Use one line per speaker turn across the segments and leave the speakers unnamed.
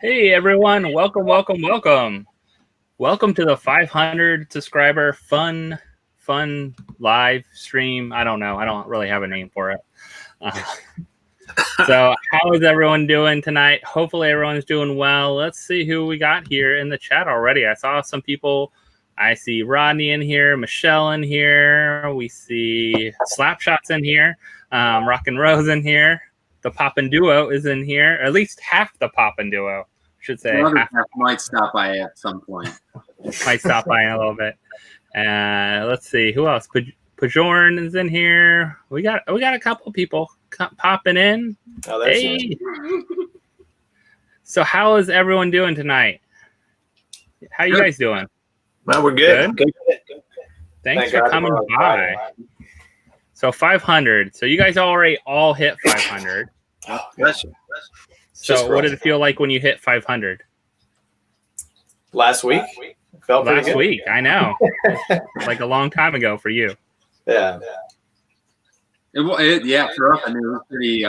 Hey everyone, welcome. Welcome to the 500 subscriber fun live stream. I don't know. I don't really have a name for it. So how is everyone doing tonight? Hopefully everyone's doing well. Let's see who we got here in the chat already. I saw some people. I see Rodney in here, Michelle in here. We see Slapshot's in here. RockNRowe's in here. The Poppin Duo is in here. At least half the Poppin Duo, should say.
Half might stop by at some point.
Might stop by in a little bit. Let's see who else. Pajorn is in here. We got a couple people popping in.
Oh,
hey. So how is everyone doing tonight? How you guys doing?
Well, we're good. Good.
Thanks for coming by. So 500. So you guys already all hit 500.
Oh, bless you.
So what did it feel like when you hit 500?
Last week? Felt pretty good.
Last week, I know. Like a long time ago for you.
Yeah.
Yeah, for us, I mean, it was pretty,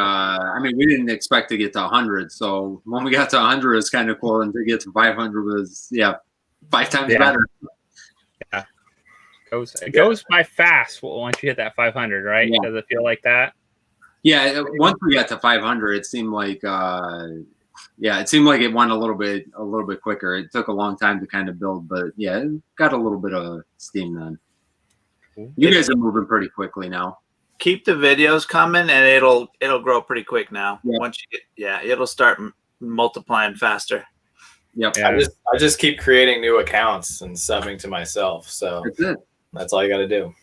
we didn't expect to get to 100. So when we got to 100, it was kind of cool. And to get to 500 was, 5 times better.
Yeah. It goes by fast once you hit that 500, right? Yeah. Does it feel like that?
Yeah, once we got to 500, it seemed like it went a little bit quicker. It took a long time to kind of build, but yeah, it got a little bit of steam then. You guys are moving pretty quickly now.
Keep the videos coming, and it'll grow pretty quick now.
Yeah.
Once you it'll start multiplying faster.
Yep.
Yeah. I just keep creating new accounts and subbing to myself. So that's all you got to do.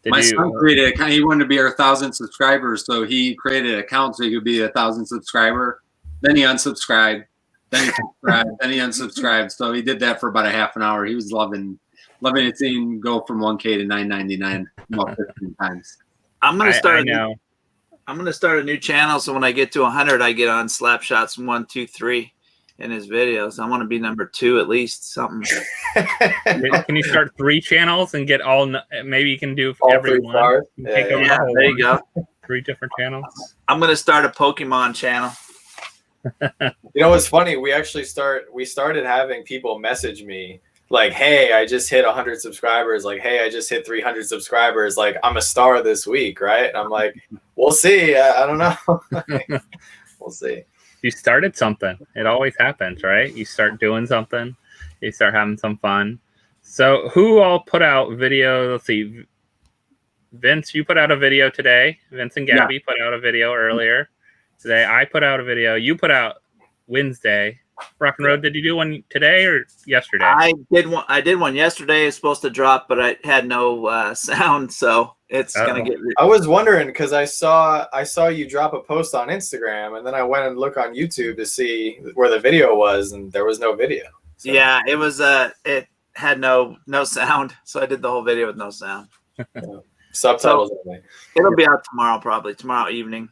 My son created an account. He wanted to be our 1,000 subscribers, so he created an account so he could be 1,000 subscriber. Then he unsubscribed. Then he subscribed. Then he unsubscribed. So he did that for about a half an hour. He was loving it, seeing go from 1K to 999 about 15 times.
I'm gonna start. I'm gonna start a new channel, so when I get to 100, I get on Slapshots 1, 2, 3 in his videos. I want to be number 2 at least. Something.
Can you start 3 channels and get all? Maybe you can do every one.
Yeah, there you go.
3 different channels.
I'm gonna start a Pokemon channel.
You know what's funny? We started having people message me like, "Hey, I just hit 100 subscribers." Like, "Hey, I just hit 300 subscribers. Like, I'm a star this week, right?" And I'm like, "We'll see. I don't know. We'll see."
You started something. It always happens, right? You start doing something. You start having some fun. So who all put out video? Let's see. Vince, you put out a video today. Vince and Gabby put out a video earlier today. I put out a video. You put out Wednesday. RockNRowe, did you do one today or yesterday?
I did one yesterday. It's supposed to drop, but I had no sound, so it's gonna get.
I was wondering because I saw you drop a post on Instagram, and then I went and looked on YouTube to see where the video was, and there was no video. So.
Yeah, it was. It had no sound, so I did the whole video with no sound.
Subtitles only.
It'll be out tomorrow evening.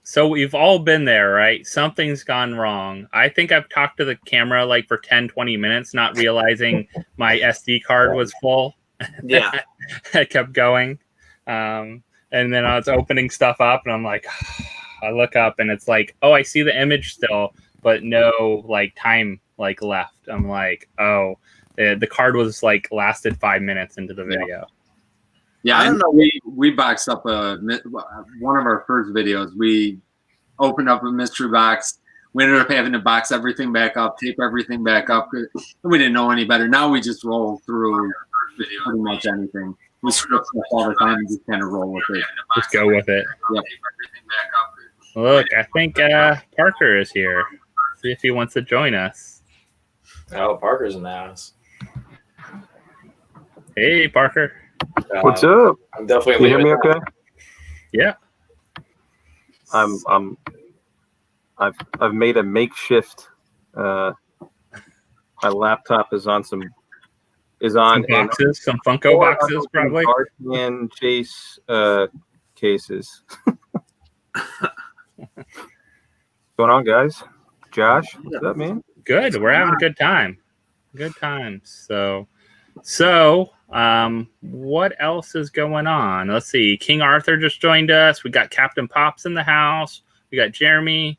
So we've all been there, right? Something's gone wrong. I think I've talked to the camera like for 10, 20 minutes, not realizing my SD card was full.
Yeah.
I kept going. And then I was opening stuff up and I'm like, I look up and it's like, oh, I see the image still, but no like time like left. I'm like, oh, the card was like lasted 5 minutes into the video.
Yeah, I don't know. We boxed up one of our first videos. We opened up a mystery box. We ended up having to box everything back up, tape everything back up. We didn't know any better. Now we just roll through pretty much anything. We screw up stuff all the time and just kind of roll with it.
Just go with it.
Yep.
Look, I think Parker is here. See if he wants to join us.
Oh, Parker's in the house.
Hey, Parker.
What's up?
I'm definitely.
Can you hear me okay?
Yeah.
I've made a makeshift. My laptop is on some
boxes, some Funko boxes, probably.
And Chase cases. What's going on, guys? Josh, what's up, man?
Good. We're having a good time. Good times. So, what else is going on? Let's see. King Arthur just joined us. We got Captain Pops in the house. We got Jeremy.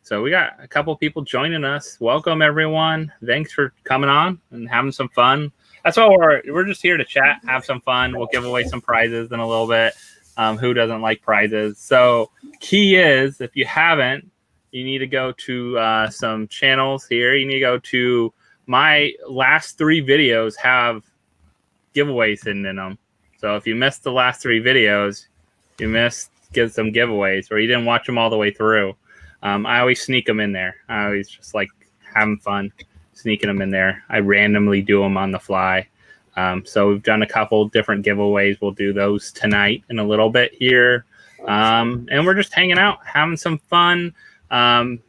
So we got a couple people joining us. Welcome, everyone. Thanks for coming on and having some fun. That's all we're just here to chat, have some fun. We'll give away some prizes in a little bit. Who doesn't like prizes? So key is, if you haven't, you need to go to some channels here. You need to go to my last 3 videos have giveaways hidden in them. So if you missed the last 3 videos, get some giveaways, or you didn't watch them all the way through. I always sneak them in there. I always just like having fun sneaking them in there. I randomly do them on the fly. So we've done a couple different giveaways. We'll do those tonight in a little bit here. And we're just hanging out, having some fun.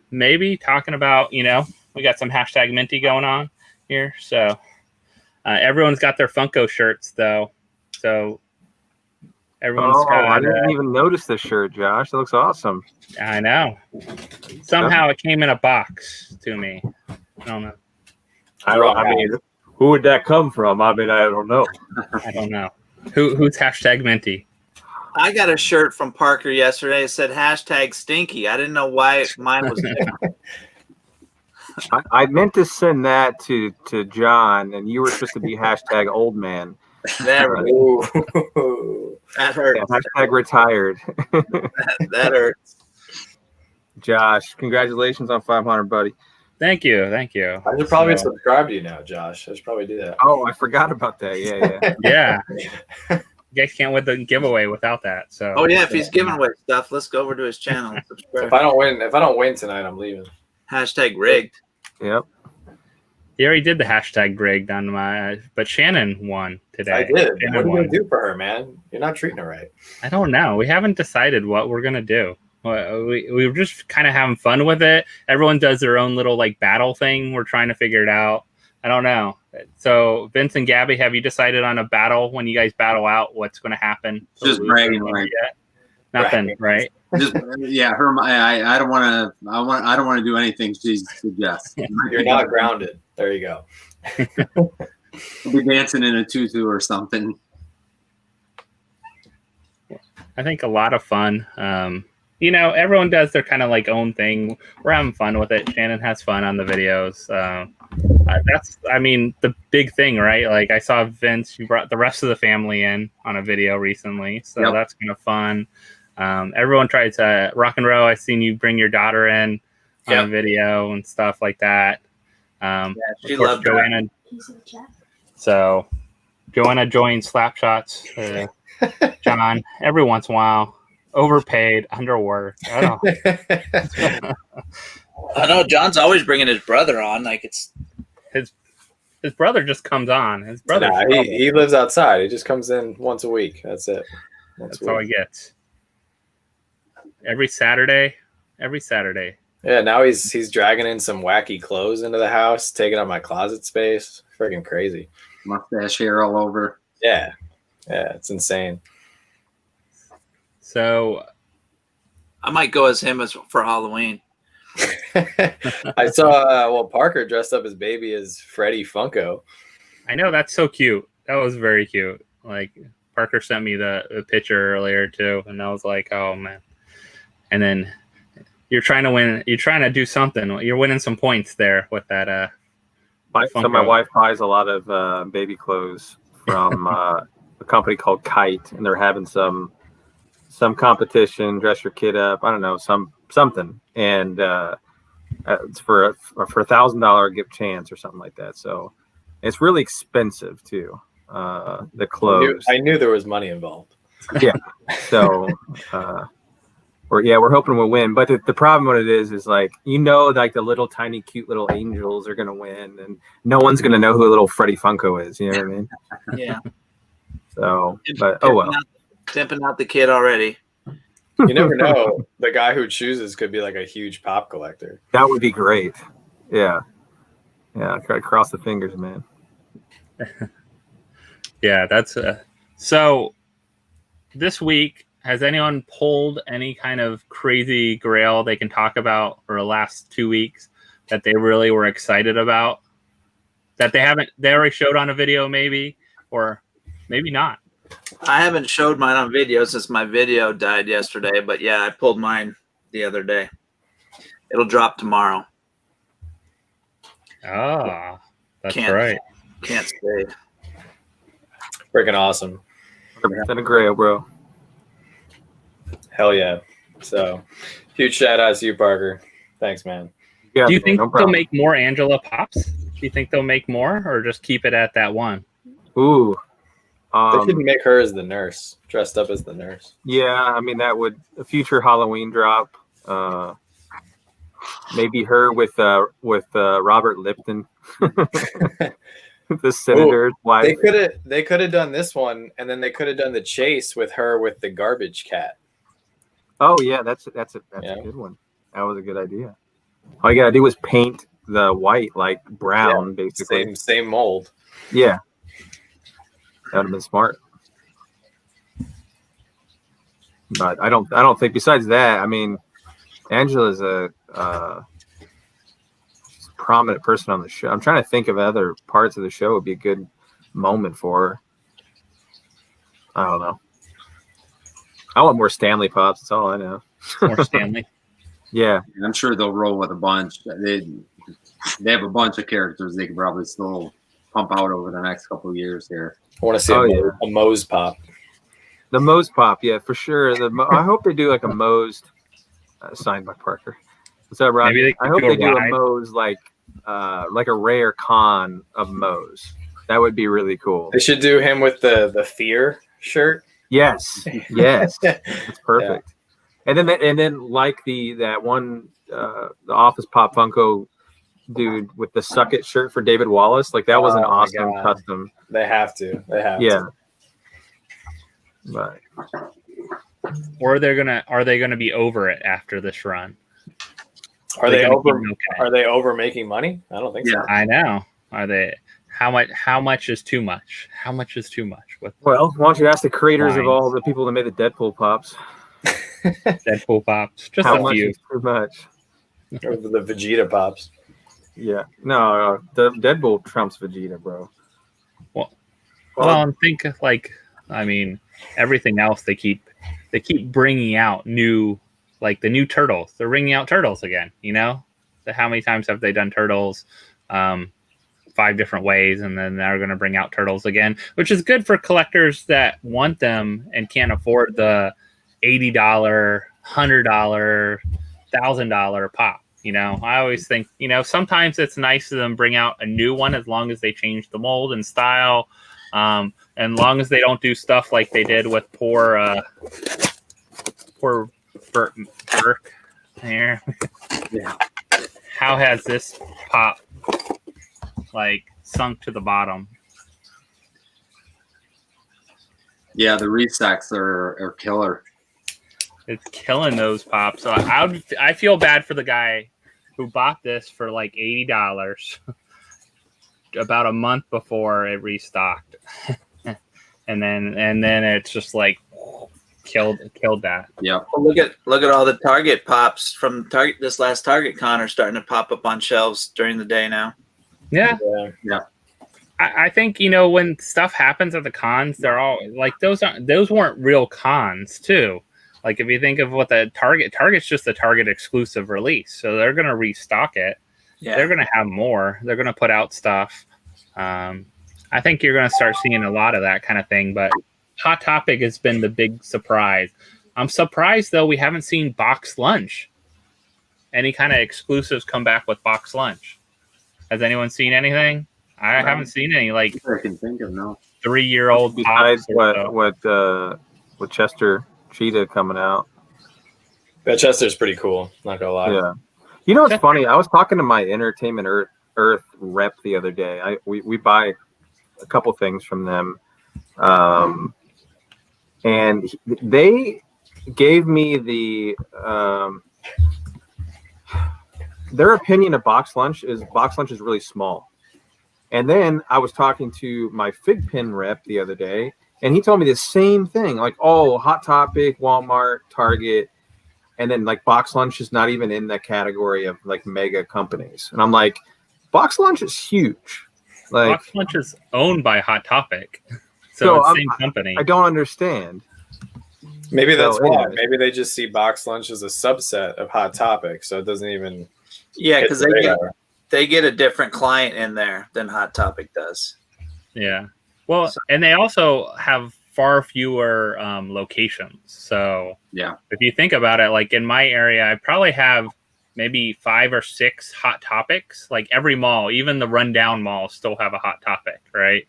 Maybe talking about, we got some hashtag Minty going on here. So everyone's got their Funko shirts though. So everyone's got.
I didn't even notice this shirt, Josh. It looks awesome.
I know. Somehow it came in a box to me. I don't know.
I mean, who would that come from? I mean, I don't know.
I don't know. Who's hashtag Minty?
I got a shirt from Parker yesterday. It said hashtag Stinky. I didn't know why mine was there.
I meant to send that to John, and you were supposed to be hashtag old man.
That hurt.
Yeah, hashtag retired.
That hurts.
Josh, congratulations on 500, buddy.
Thank you.
I should probably subscribe to you now, Josh. I should probably do that.
Oh, I forgot about that. Yeah.
Yeah. You guys can't win the giveaway without that. So.
Oh yeah, if he's giving away stuff, let's go over to his channel and subscribe.
If I don't win tonight, I'm leaving.
Hashtag rigged.
Yep.
He already did the hashtag rigged on my, but Shannon won today.
I did.
Shannon
what are you
won.
gonna do for her, man? You're not treating her right.
I don't know. We haven't decided what we're gonna do. We were just kind of having fun with it. Everyone does their own little like battle thing. We're trying to figure it out. I don't know. So Vince and Gabby, have you decided on a battle when you guys battle out? What's going to happen?
Just bragging right.
Nothing, right?
Just her. I don't want to. I don't want to do anything she suggests.
You're not grounded. There you go.
I'll be dancing in a tutu or something.
I think a lot of fun. Everyone does their kind of like own thing. We're having fun with it. Shannon has fun on the videos. That's the big thing, right? Like I saw Vince, you brought the rest of the family in on a video recently. So That's kind of fun. Everyone tries to RockNRowe. I've seen you bring your daughter in on a video and stuff like that.
She loved
Joanna. So Joanna joins Slapshots. John, every once in a while. Overpaid, underworked. I don't know.
I know John's always bringing his brother on. Like it's
his brother just comes on. His brother.
He lives outside. He just comes in once a week. That's it.
That's all he gets. Every Saturday.
Yeah. Now he's dragging in some wacky clothes into the house, taking up my closet space. Freaking crazy.
Mustache hair all over.
Yeah. It's insane.
So
I might go as him for Halloween.
I saw Parker dressed up as baby as Freddy Funko.
I know, that's so cute. That was very cute. Like Parker sent me the picture earlier too, and I was like, oh man. And then you're trying to win. You're trying to do something. You're winning some points there with that.
So my wife buys a lot of baby clothes from a company called Kite, and they're having some competition, dress your kid up. I don't know, something, and it's for a $1,000 gift chance or something like that. So it's really expensive too. The clothes.
I knew there was money involved.
Yeah. So we're hoping we'll win. But the problem with it is like like the little tiny cute little angels are gonna win, and no one's gonna know who little Freddy Funko is. You know what I mean?
Yeah.
So, but oh well.
Pimping out the kid already.
You never know. The guy who chooses could be like a huge pop collector.
That would be great. Yeah. Cross the fingers, man.
Yeah, that's so. This week, has anyone pulled any kind of crazy grail they can talk about for the last 2 weeks that they really were excited about? That they already showed on a video, maybe, or maybe not.
I haven't showed mine on video since my video died yesterday, but yeah, I pulled mine the other day. It'll drop tomorrow.
Ah, that's
Can't-
right.
Can't say.
Freaking awesome.
100% a Grail, bro.
Hell yeah. So huge shout out to you, Parker. Thanks, man.
Yeah,
Do you think
no
they'll
problem.
make more Angela Pops? Do you think they'll make more, or just keep it at that one?
Ooh.
They should make her as the nurse, dressed up as the nurse.
Yeah, I mean that would a future Halloween drop. Maybe her with Robert Lipton, the senator's wife.
They could have done this one, and then they could have done the chase with her with the garbage cat.
Oh yeah, that's a good one. That was a good idea. All you gotta do is paint the white like brown, basically.
Same mold.
Yeah, that would have been smart. But I don't think. Besides that, I mean, Angela's a prominent person on the show. I'm trying to think of other parts of the show would be a good moment for her. I don't know. I want more Stanley Pops. That's all I know.
More Stanley.
Yeah,
I'm sure they'll roll with a bunch. They have a bunch of characters they could probably still pump out over the next couple of years here.
I want to see a Mose Pop.
the Mose Pop, yeah, for sure. I hope they do like a Mose signed by Parker. What's up, Rob? I hope they do a Mose like a rare con of Mose. That would be really cool.
They should do him with the fear shirt.
Yes, yes, that's perfect. Yeah. And then like that one the Office Pop Funko dude with the Suck It shirt for David Wallace, like that was an awesome custom.
They have to.
Yeah. But
or are they gonna be over it after this run?
Are they over making money? I don't think so.
I know. Are they? How much is too much? How much is too much?
Well, why don't you ask the creators of all the people that made the Deadpool Pops?
Deadpool Pops, just
how
a
much
few.
Is too much.
Or the Vegeta Pops.
Yeah, no, the Deadpool trumps Vegeta, bro.
Well, and think everything else they keep bringing out new, like the new Turtles. They're bringing out Turtles again. You know, how many times have they done Turtles? 5 different ways, and then they're going to bring out Turtles again, which is good for collectors that want them and can't afford the $80, $100, $1,000 pop. You know, I always think, sometimes it's nice to them bring out a new one as long as they change the mold and style, and long as they don't do stuff like they did with poor Burke here.
Yeah.
How has this pop sunk to the bottom?
Yeah, the resacks are killer.
It's killing those pops. So I feel bad for the guy who bought this for like $80 about a month before it restocked, and then it's just like killed that.
Yeah.
Well, look at all the Target pops from Target. This last Target con are starting to pop up on shelves during the day now.
Yeah.
Yeah.
I think when stuff happens at the cons, they're all like those weren't real cons too. Like if you think of what Target's just a Target exclusive release, so they're gonna restock it. Yeah. They're gonna have more. They're gonna put out stuff. I think you're gonna start seeing a lot of that kind of thing. But Hot Topic has been the big surprise. I'm surprised though we haven't seen Box Lunch. Any kind of exclusives come back with Box Lunch. Has anyone seen anything? I haven't seen any
I can think of no
3-year-old
besides what Chester Cheetah coming out.
That Chester's pretty cool, not gonna lie.
Yeah. You know what's funny? I was talking to my Entertainment Earth rep the other day. We buy a couple things from them. And they gave me their opinion of Box Lunch is really small. And then I was talking to my Fig Pin rep the other day, and he told me the same thing. Like, oh, Hot Topic, Walmart, Target, and then like Box Lunch is not even in that category of like mega companies. And I'm like, Box Lunch is huge. Like,
Box Lunch is owned by Hot Topic, so it's the same company.
I don't understand.
Maybe that's why. Maybe they just see box lunch as a subset of Hot Topic, so it doesn't even.
Yeah, because they get a different client in there than Hot Topic does.
Yeah. Well, and they also have far fewer locations. So
yeah,
if you think about it, like in my area, I probably have maybe 5 or 6 Hot Topics. Like every mall, even the rundown malls still have a Hot Topic, right?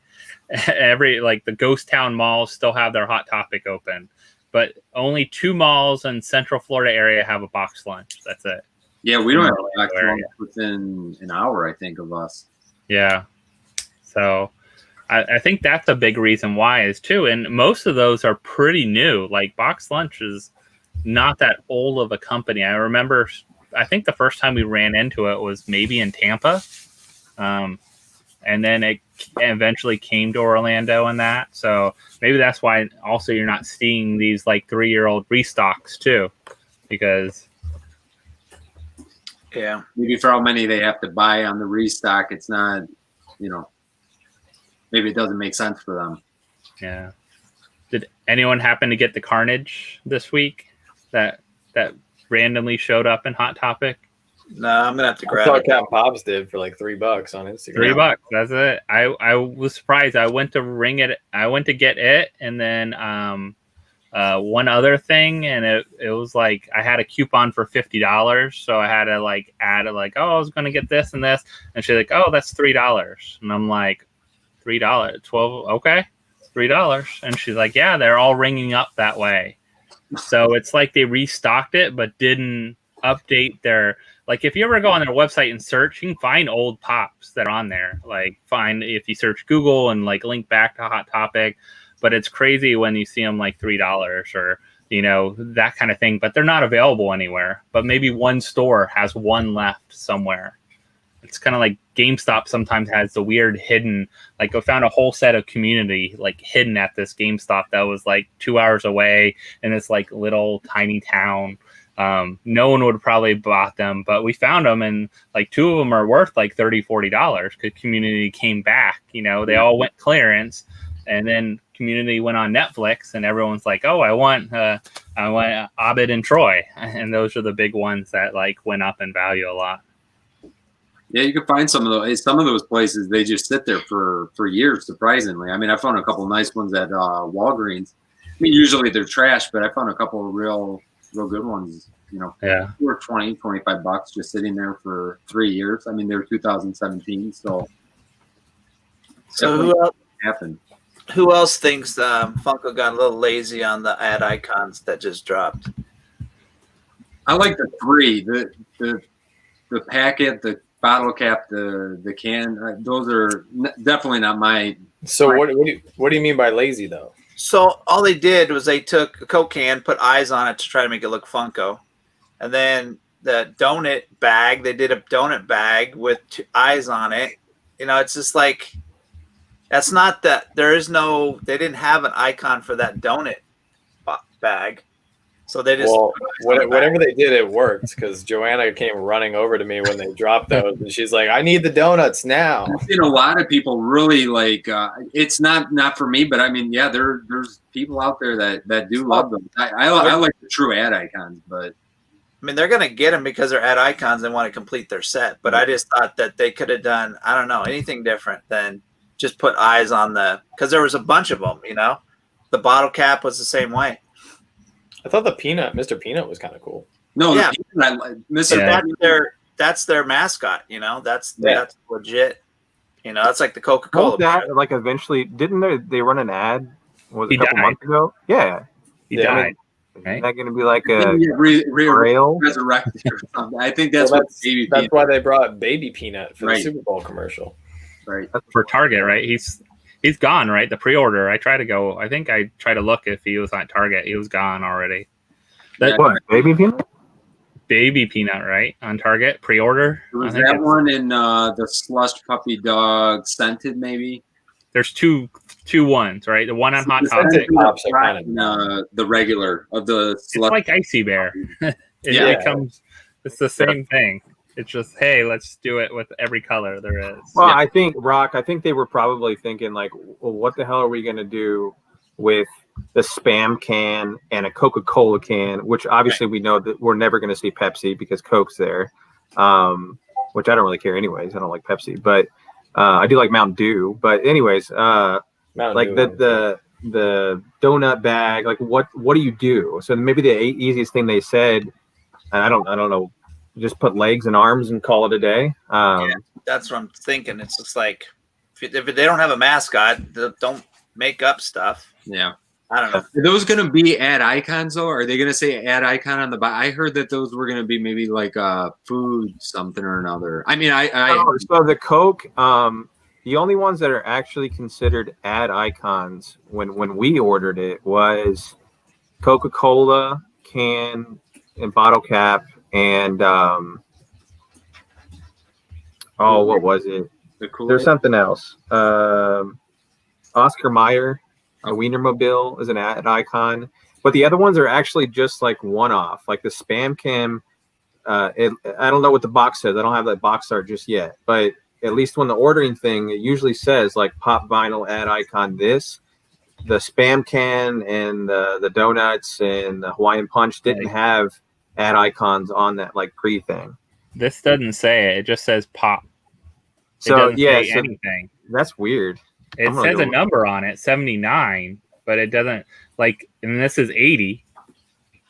Like the ghost town malls still have their Hot Topic open, but only 2 malls in Central Florida area have a box lunch. That's it.
Yeah, we don't have a box lunch within an hour, I think, of us.
Yeah. So I think that's a big reason why is too. And most of those are pretty new. Like Box Lunch is not that old of a company. I remember, I think the first time we ran into it was maybe in Tampa. And then it eventually came to Orlando and that. So maybe that's why also you're not seeing these like 3-year-old restocks too, because.
Yeah.
Maybe for how many they have to buy on the restock, it's not, maybe it doesn't make sense for them.
Yeah. Did anyone happen to get the Carnage this week that randomly showed up in Hot Topic?
No, I'm gonna have to grab it.
captainpops did for like $3 on Instagram.
$3. That's it. I was surprised. I went to get it, and then one other thing, and it was like I had a coupon for $50, so I had to like add it, like, oh, I was gonna get this and this, and she's like, oh, that's $3, and I'm like, $3, 12, okay, $3, and she's like, yeah, they're all ringing up that way. So it's like they restocked it but didn't update their, like, if you ever go on their website and search, you can find old pops that are on there. Like, find if you search Google and like link back to Hot Topic, but it's crazy when you see them like $3 or that kind of thing. But they're not available anywhere. But maybe one store has one left somewhere. It's kind of like GameStop sometimes has the weird hidden, like I found a whole set of Community like hidden at this GameStop that was like 2 hours away in this like little tiny town. No one would probably bought them, but we found them, and like 2 of them are worth like $30-$40 because Community came back. They all went clearance, and then Community went on Netflix, and everyone's like, "Oh, I want Abed and Troy," and those are the big ones that like went up in value a lot.
Yeah, you can find some of those places. They just sit there for years. Surprisingly, I mean, I found a couple of nice ones at Walgreens. I mean, usually they're trash, but I found a couple of real good ones.
Yeah,
were $20-$25 just sitting there for 3 years. I mean, they were 2017, so
who else
happened?
Who else thinks Funko got a little lazy on the ad icons that just dropped?
I like the 3, the packet, the bottle cap, the can. Those are definitely not my.
So what do you mean by lazy though?
So all they did was they took a Coke can, put eyes on it to try to make it look Funko, and then the donut bag, they did a donut bag with eyes on it. It's just like, that's not that. They didn't have an icon for that donut bag. So they just
whatever they did, it worked, because Joanna came running over to me when they dropped those, and she's like, "I need the donuts now."
I've seen a lot of people really like. It's not for me, but I mean, yeah, there's people out there that do love them. I like the true ad icons, but
I mean, they're gonna get them because they're ad icons and want to complete their set. But I just thought that they could have done, I don't know, anything different than just put eyes on because there was a bunch of them. The bottle cap was the same way.
I thought the Mr. Peanut was kind of cool.
No,
yeah,
Mr.
That's their mascot. That's legit. That's like the Coca-Cola.
That like eventually didn't they run an ad? Was it a couple months ago? Yeah,
he died.
Right? Is that going to be like a
Grail resurrected or something? I think that's
why they brought Baby Peanut for the Super Bowl commercial.
Right.
That's for Target, right? He's gone, right? The pre-order. I tried to look if he was on Target. He was gone already.
What, Baby Peanut?
Baby Peanut, right? On Target pre-order.
Was that one in the Slush Puppy Dog Scented? Maybe. There's
two ones, right? The one on Hot Topic.
The regular of the.
Slush. It's like Icy Bear. It's the same thing. It's just, hey, let's do it with every color there is.
Well, yeah. I think they were probably thinking like, well, what the hell are we going to do with the Spam can and a Coca-Cola can, which obviously we know that we're never going to see Pepsi because Coke's there, which I don't really care anyways. I don't like Pepsi, but I do like Mountain Dew. But anyways, like the donut bag, like what do you do? So maybe the easiest thing they said, and I don't know, just put legs and arms and call it a day.
Yeah, that's what I'm thinking. It's just like if they don't have a mascot, don't make up stuff.
Yeah.
I don't know.
Are those going to be ad icons though? Are they going to say ad icon on the back? I heard that those were going to be maybe like food something or another. I mean,
so the Coke, the only ones that are actually considered ad icons when we ordered it was Coca-Cola can and bottle cap and what was it? There's something else. Oscar Mayer. A Wienermobile is an ad icon, but the other ones are actually just like one-off. Like the Spam Cam, I don't know what the box says. I don't have that box art just yet, but at least when the ordering thing, it usually says like pop vinyl ad icon this. The Spam Can and the donuts and the Hawaiian Punch didn't have ad icons on that like pre thing.
This doesn't say it. It just says pop.
So
it doesn't say anything.
That's weird.
It says a number on it, 79, but it doesn't and this is 80.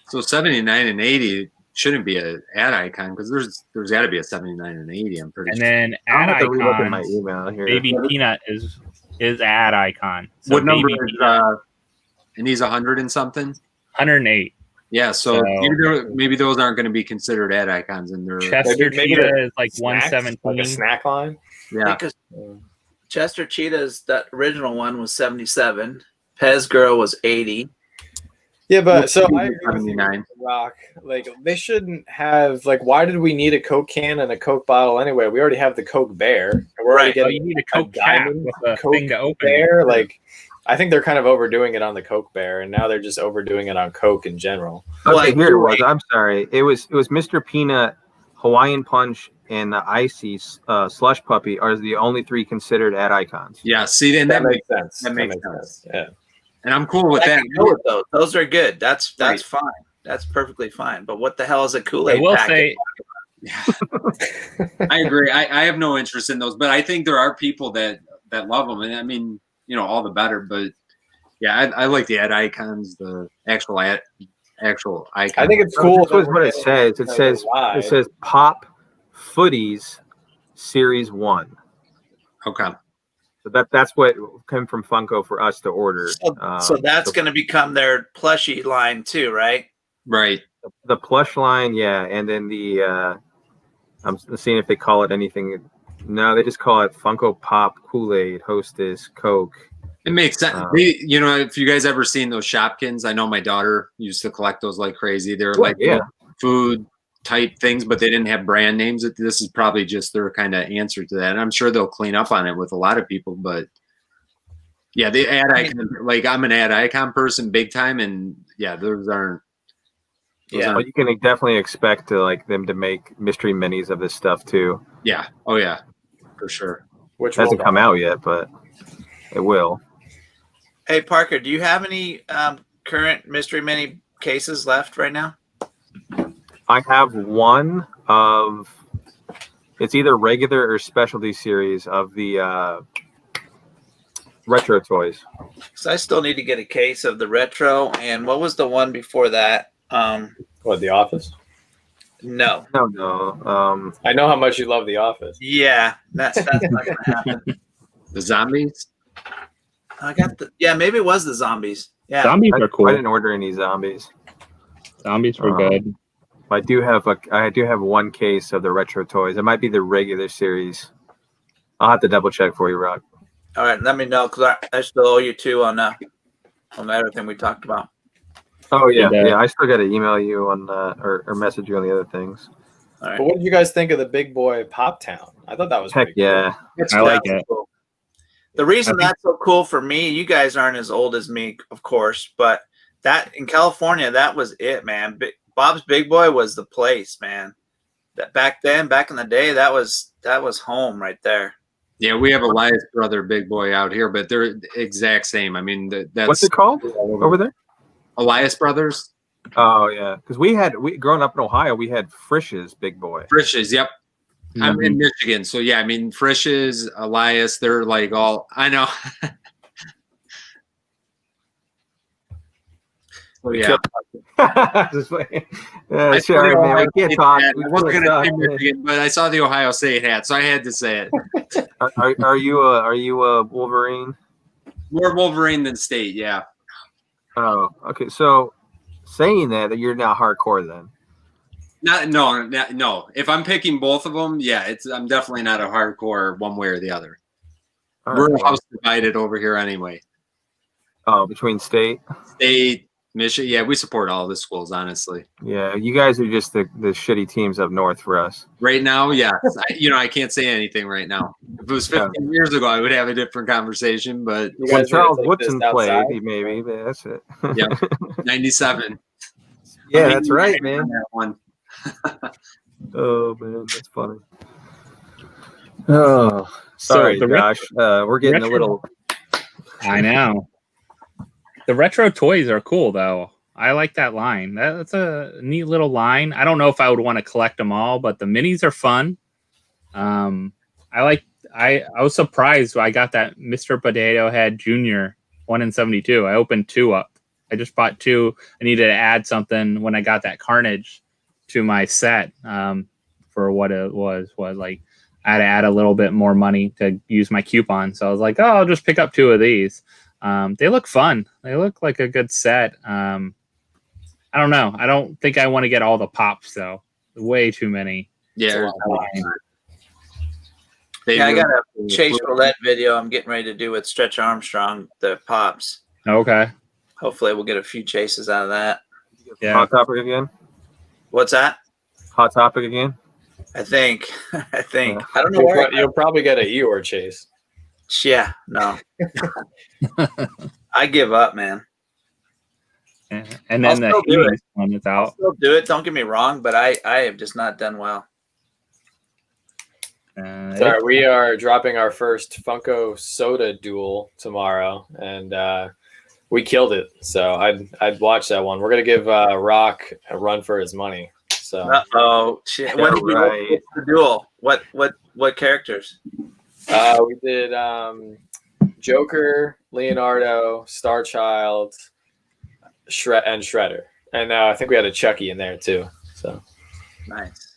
So 79 and 80 shouldn't be an ad icon because there's got to be a 79 and 80. I'm pretty sure.
And then ad icon,
my email here.
Baby Peanut is ad icon. So
what number is and he's 100 and something?
108.
Yeah, so maybe those aren't going to be considered ad icons, and they're
Chester Cheetah is like 117.
Like a snack line.
Yeah.
Chester Cheetah's that original one was 77. Pez Girl was 80.
Yeah, but so I agree with
79.
Rock. Like they shouldn't have why did we need a Coke can and a Coke bottle anyway? We already have the Coke Bear. And we're already getting
you need a Coke cap with a
Coke
thing to open
Bear.
it.
Like I think they're kind of overdoing it on the Coke Bear, and now they're just overdoing it on Coke in general.
Okay, here it was. I'm sorry. It was Mr. Peanut, Hawaiian Punch, and the Icy Slush Puppy are the only three considered ad icons.
Yeah, see, and
that makes sense.
That makes sense.
Yeah,
and I'm cool with that.
Those are good. That's
Right.
fine. That's perfectly fine. But what the hell is a Kool-Aid
I will
packet?
I agree. I have no interest in those, but I think there are people that love them, and I mean, all the better. But yeah, I like the ad icons, the actual icon.
I think it's cool.
That's what it says. It says Pop Footies Series 1.
Okay.
So that's what came from Funko for us to order.
So that's going to become their plushie line too, right?
Right.
The plush line, yeah, and then the I'm seeing if they call it anything. No, they just call it Funko Pop, Kool-Aid, Hostess, Coke.
It makes sense. If you guys ever seen those Shopkins, I know my daughter used to collect those like crazy. They're food type things, but they didn't have brand names. This is probably just their kind of answer to that. And I'm sure they'll clean up on it with a lot of people, but yeah, the ad icon, like I'm an ad icon person big time. And yeah, those aren't.
Well, you can definitely expect them to make mystery minis of this stuff too.
Yeah. Oh yeah, for sure.
Which
hasn't come out yet, but it will.
Hey Parker, do you have any current mystery mini cases left right now?
I have one of it's either regular or specialty series of the retro toys.
So I still need to get a case of the retro. And what was the one before that?
What, The Office?
No.
I know how much you love The Office.
Yeah, that's not gonna happen.
The zombies?
Maybe it was the zombies. Yeah.
Zombies are cool.
I didn't order any zombies.
Zombies were good.
I do have one case of the retro toys. It might be the regular series. I'll have to double check for you, Rock.
All right, let me know because I still owe you two on everything we talked about.
Oh yeah. I still got to email you on or message you on the other things.
All right.
But what did you guys think of the Big Boy Pop Town? I thought that was
heck yeah.
I like it.
Cool. The reason that's so cool for me, you guys aren't as old as me, of course, but that in California, that was it, man. Bob's Big Boy was the place, man. That back in the day, that was home right there.
Yeah, we have Elias Brother Big Boy out here, but they're the exact same. I mean, that's
What's it called over there?
Elias Brothers.
Oh yeah, because we growing up in Ohio, we had Frisch's Big Boy.
Frisch's, yep. I'm in Michigan, so yeah. I mean, Frisch's, Elias, they're like all. I know. Yeah.
Sorry, man. We can't talk.
I wasn't going to say Michigan, but I saw the Ohio State hat, so I had to say it.
Are you a Wolverine?
More Wolverine than State, yeah.
Oh, okay. So saying that you're now hardcore then.
No. If I'm picking both of them, yeah, I'm definitely not a hardcore one way or the other. We're house divided over here anyway.
Oh, between State,
Michigan, yeah, we support all the schools, honestly.
Yeah, you guys are just the shitty teams up north for us.
Right now, yeah. I can't say anything right now. If it was 15 years ago, I would have a different conversation, but
when Charles Woodson played, maybe, but that's it.
Yeah, 97.
Yeah, that's right, man. That one. Oh, man, that's funny. Oh, sorry, Josh. We're getting a little...
I know. The retro toys are cool, though. I like that line. That's a neat little line. I don't know if I would want to collect them all, but the minis are fun. I was surprised when I got that Mr. Potato Head Jr. 1 in 72. I opened 2 up. I just bought 2. I needed to add something when I got that Carnage to my set for what it was like. I had to add a little bit more money to use my coupon. So I was like, oh, I'll just pick up 2 of these. They look fun. They look like a good set. I don't know. I don't think I want to get all the pops, though. Way too many.
Yeah.
I got a Chase Roulette video I'm getting ready to do with Stretch Armstrong, the pops.
Okay.
Hopefully we'll get a few chases out of that.
Yeah. Hot Topic again?
What's that?
Hot Topic again?
I think. I don't know where.
You'll probably get an Eeyore chase.
Yeah, no. I give up, man.
And then the Hades one is out.
I'll still do it. Don't get me wrong, but I have just not done well.
Sorry, we are dropping our first Funko Soda duel tomorrow, and we killed it. So I'd watch that one. We're gonna give Rock a run for his money. So
shit! What's the duel? What characters?
We did Joker, Leonardo, Starchild, and Shredder, and I think we had a Chucky in there too. So
nice.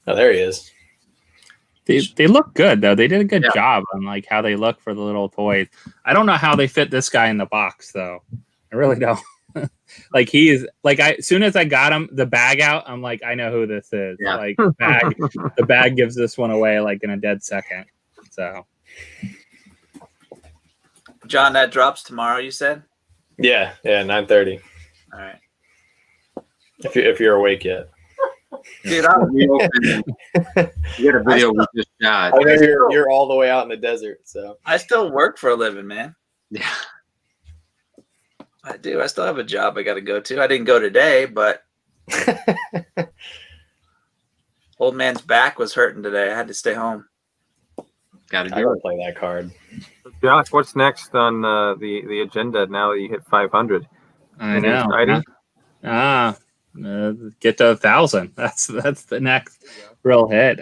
Oh, there he is.
They look good though. They did a good job on like how they look for the little toys. I don't know how they fit this guy in the box though. I really don't. Like he is like as soon as I got him the bag out, I'm like, I know who this is. Yeah. Like the bag gives this one away like in a dead second. So
John, that drops tomorrow, you said?
Yeah, 9:30.
All right.
If you're awake yet.
Dude,
you get a video we just shot.
I know you're all the way out in the desert, so
I still work for a living, man.
Yeah.
I do. I still have a job I got to go to. I didn't go today, but old man's back was hurting today. I had to stay home.
Got to
play that card.
Josh, what's next on the agenda now that you hit 500?
I know. Get to 1,000. That's the next real hit.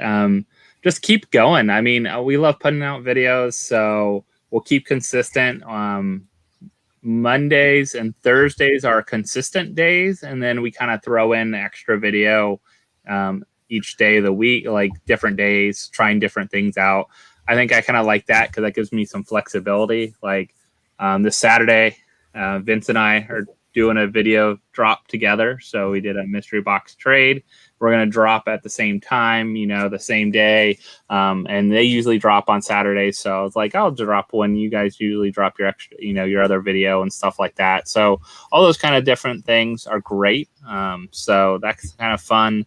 Just keep going. I mean, we love putting out videos, so we'll keep consistent. Mondays and Thursdays are consistent days, and then we kind of throw in extra video each day of the week, like different days, trying different things out. I think I kind of like that because that gives me some flexibility. Like this Saturday, Vince and I are doing a video drop together. So we did a mystery box trade. We're going to drop at the same time, the same day. And they usually drop on Saturdays. So I was like, I'll drop when you guys usually drop your extra, your other video and stuff like that. So all those kind of different things are great. So that's kind of fun.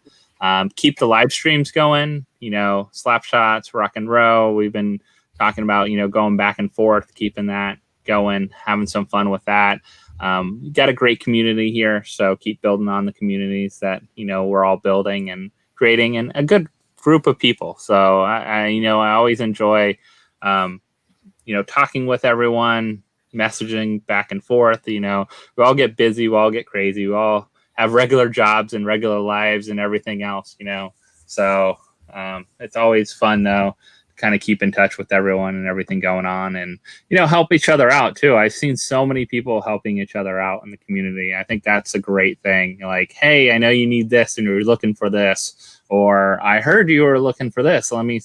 Keep the live streams going, Slapshots, RockNRowe. We've been talking about, going back and forth, keeping that going, having some fun with that. Got a great community here, so keep building on the communities that we're all building and creating, and a good group of people. So I always enjoy, talking with everyone, messaging back and forth. We all get busy, we all get crazy, we all have regular jobs and regular lives and everything else. So it's always fun though, to kind of keep in touch with everyone and everything going on, and help each other out too. I've seen so many people helping each other out in the community. I think that's a great thing. Like, hey, I know you need this and you're looking for this, or I heard you were looking for this, let me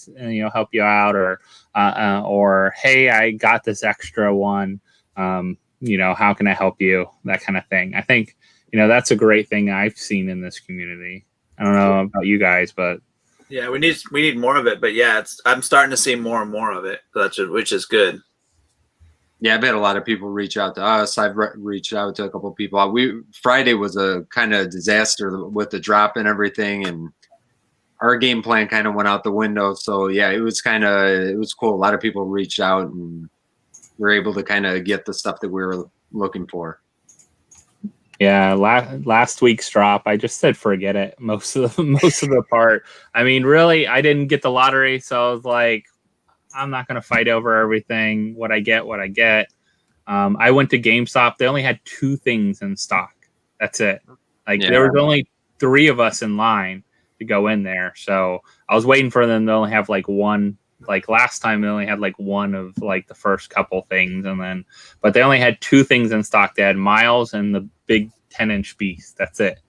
help you out, or hey, I got this extra one, how can I help you, that kind of thing. I think that's a great thing I've seen in this community. I don't know about you guys, but
yeah, we need more of it. But yeah, I'm starting to see more and more of it, which is good.
Yeah, I've had a lot of people reach out to us. I've reached out to a couple of people. Friday was a kind of disaster with the drop and everything, and our game plan kind of went out the window. So yeah, it was cool. A lot of people reached out and were able to kind of get the stuff that we were looking for.
Yeah, last week's drop, I just said forget it. Most of the part. I mean, really, I didn't get the lottery, so I was like, I'm not gonna fight over everything. What I get. I went to GameStop. They only had 2 things in stock. That's it. There was only 3 of us in line to go in there, so I was waiting for them to only have one. Last time they only had one of the first couple things, but they only had 2 things in stock. They had Miles and the big 10-inch beast. That's it.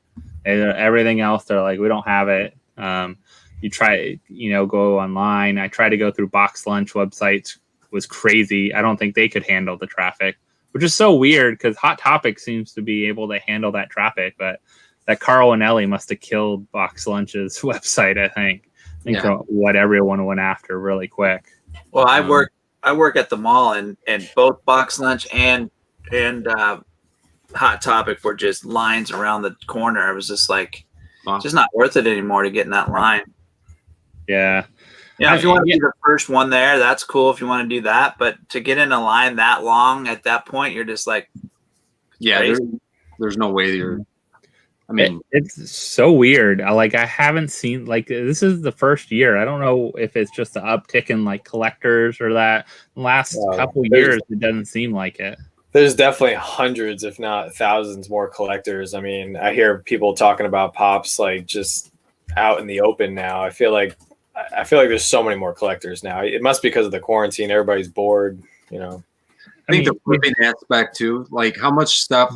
And everything else, they're like, we don't have it. You try, go online. I tried to go through Box Lunch websites. It was crazy. I don't think they could handle the traffic, which is so weird because Hot Topic seems to be able to handle that traffic, but that Carl and Ellie must have killed Box Lunch's website, I think. What everyone went after really quick.
Well, I work at the mall, and both Box Lunch and Hot Topic were just lines around the corner. It was just just not worth it anymore to get in that line.
Yeah.
Yeah, if you want to be the first one there, that's cool if you want to do that. But to get in a line that long at that point, you're just like,
yeah, there's no way you're. I mean,
it's so weird. I haven't seen this is the first year. I don't know if it's just an uptick in collectors or that last couple years. It doesn't seem like it.
There's definitely hundreds, if not thousands, more collectors. I mean, I hear people talking about pops just out in the open now. I feel like there's so many more collectors now. It must be because of the quarantine. Everybody's bored,
I think the flipping aspect too, how much stuff,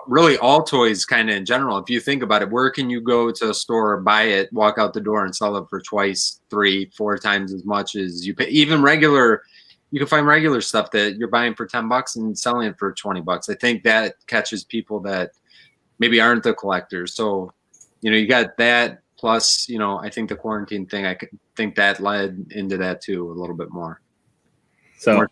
really all toys kind of in general, if you think about it, where can you go to a store, buy it, walk out the door and sell it for twice, 3, 4 times as much as you pay? Even regular, you can find regular stuff that you're buying for $10 and selling it for $20. I think that catches people that maybe aren't the collectors. So, you got that plus, I think the quarantine thing, I think that led into that too a little bit more.
So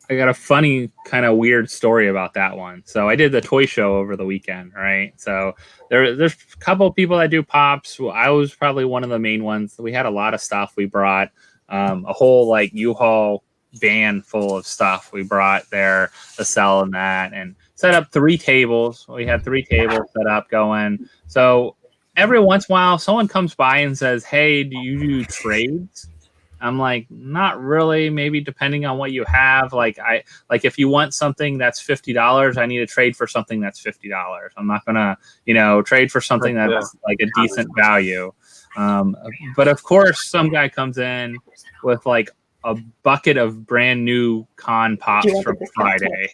I got a funny kind of weird story about that one. So I did the toy show over the weekend, right? So there's a couple of people that do pops. I was probably one of the main ones. We had a lot of stuff. We brought a whole U-Haul van full of stuff we brought there to sell and that, and set up 3 tables. We had 3 tables set up going. So every once in a while, someone comes by and says, hey, do you do trades? I'm like, not really. Maybe depending on what you have. If you want something that's $50, I need to trade for something that's $50. I'm not gonna, trade for something that's a decent value. But of course, some guy comes in with a bucket of brand new con pops from Friday.